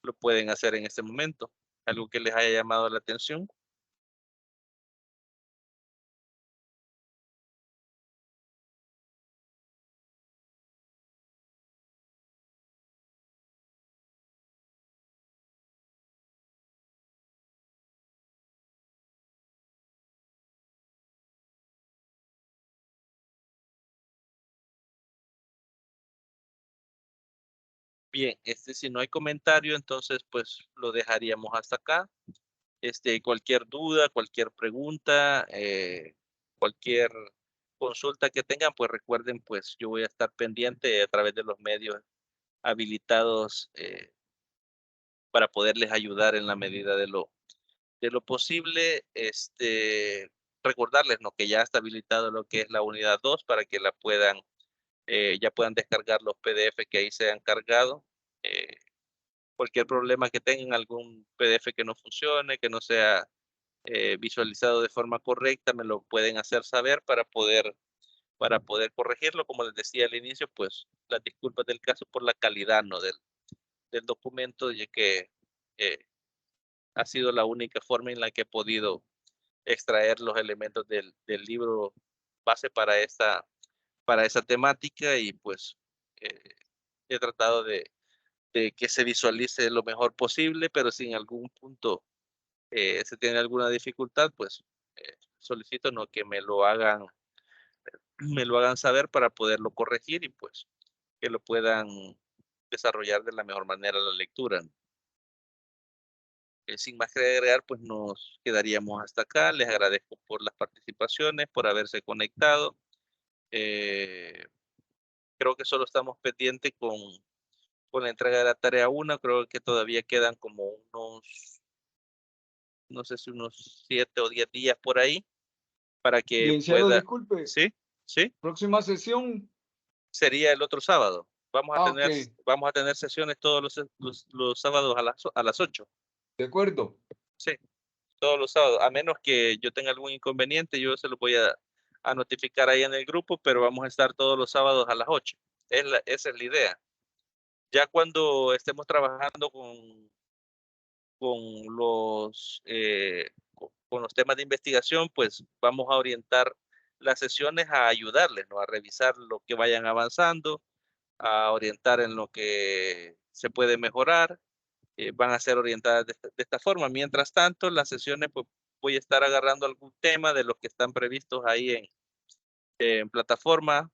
lo pueden hacer en este momento. Algo que les haya llamado la atención. Bien, si no hay comentario, entonces pues lo dejaríamos hasta acá. Cualquier duda, cualquier pregunta, cualquier consulta que tengan, pues recuerden, pues yo voy a estar pendiente a través de los medios habilitados para poderles ayudar en la medida de lo posible. Recordarles, ¿no? Que ya está habilitado lo que es la unidad 2 para que la puedan, ya puedan descargar los PDF que ahí se han cargado. Cualquier problema que tengan, algún PDF que no funcione, que no sea visualizado de forma correcta, me lo pueden hacer saber para poder corregirlo. Como les decía al inicio, pues las disculpas del caso por la calidad, ¿no? Del documento, ya que eh, ha sido la única forma en la que he podido extraer los elementos del libro base para esa temática y pues eh, he tratado de que se visualice lo mejor posible, pero si en algún punto se tiene alguna dificultad, pues solicito, ¿no? Que me lo hagan saber para poderlo corregir y pues que lo puedan desarrollar de la mejor manera la lectura. Sin más que agregar, pues nos quedaríamos hasta acá. Les agradezco por las participaciones, por haberse conectado. Eh, Creo que solo estamos pendientes con la entrega de la tarea 1. Creo que todavía quedan como unos, no sé si unos 7 o 10 días por ahí para que Licenciado, pueda. disculpe, Sí, sí, próxima sesión. sería el otro sábado. Ok, Vamos a tener sesiones todos los sábados a las 8. de acuerdo. Sí, todos los sábados, a menos que yo tenga algún inconveniente, yo se lo voy a notificar ahí en el grupo, pero vamos a estar todos los sábados a las 8. Esa es la idea. Ya cuando estemos trabajando con con los temas de investigación, pues vamos a orientar las sesiones a ayudarles, ¿no? A revisar lo que vayan avanzando, a orientar en lo que se puede mejorar. Van a ser orientadas de esta forma. Mientras tanto, las sesiones, pues voy a estar agarrando algún tema de los que están previstos ahí en plataforma,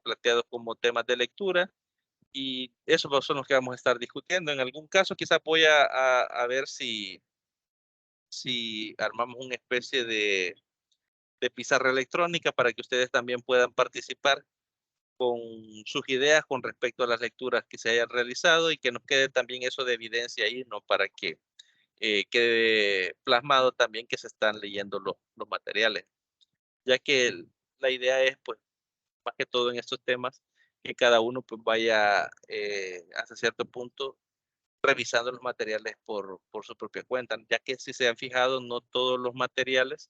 planteados como temas de lectura, y esos son los que vamos a estar discutiendo. En algún caso, quizás voy a ver si armamos una especie de pizarra electrónica para que ustedes también puedan participar con sus ideas con respecto a las lecturas que se hayan realizado y que nos quede también eso de evidencia ahí, ¿no? Para que quede plasmado también que se están leyendo los materiales, ya que la idea es, pues, más que todo en estos temas, que cada uno pues vaya hasta cierto punto revisando los materiales por su propia cuenta, ya que si se han fijado, no todos los materiales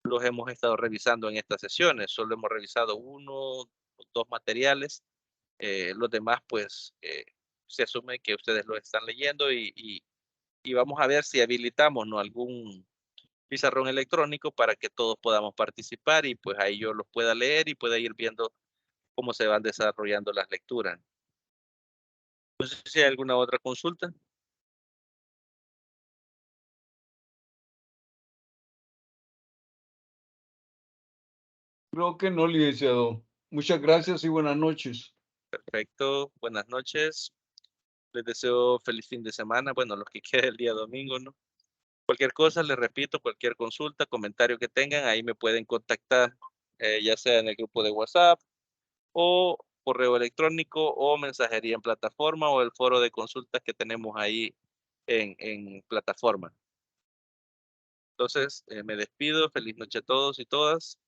los hemos estado revisando en estas sesiones, solo hemos revisado uno o dos materiales Los demás, pues, se asume que ustedes lo están leyendo y vamos a ver si habilitamos, ¿no?, algún pizarrón electrónico para que todos podamos participar y pues ahí yo los pueda leer y pueda ir viendo cómo se van desarrollando las lecturas. No sé si hay alguna otra consulta. Creo que no, licenciado. Muchas gracias y buenas noches. Perfecto, buenas noches. Les deseo feliz fin de semana, bueno, los que quede el día domingo, ¿no? Cualquier cosa, les repito, cualquier consulta, comentario que tengan, ahí me pueden contactar, ya sea en el grupo de WhatsApp o correo electrónico o mensajería en plataforma o el foro de consultas que tenemos ahí en plataforma. Entonces, me despido, feliz noche a todos y todas.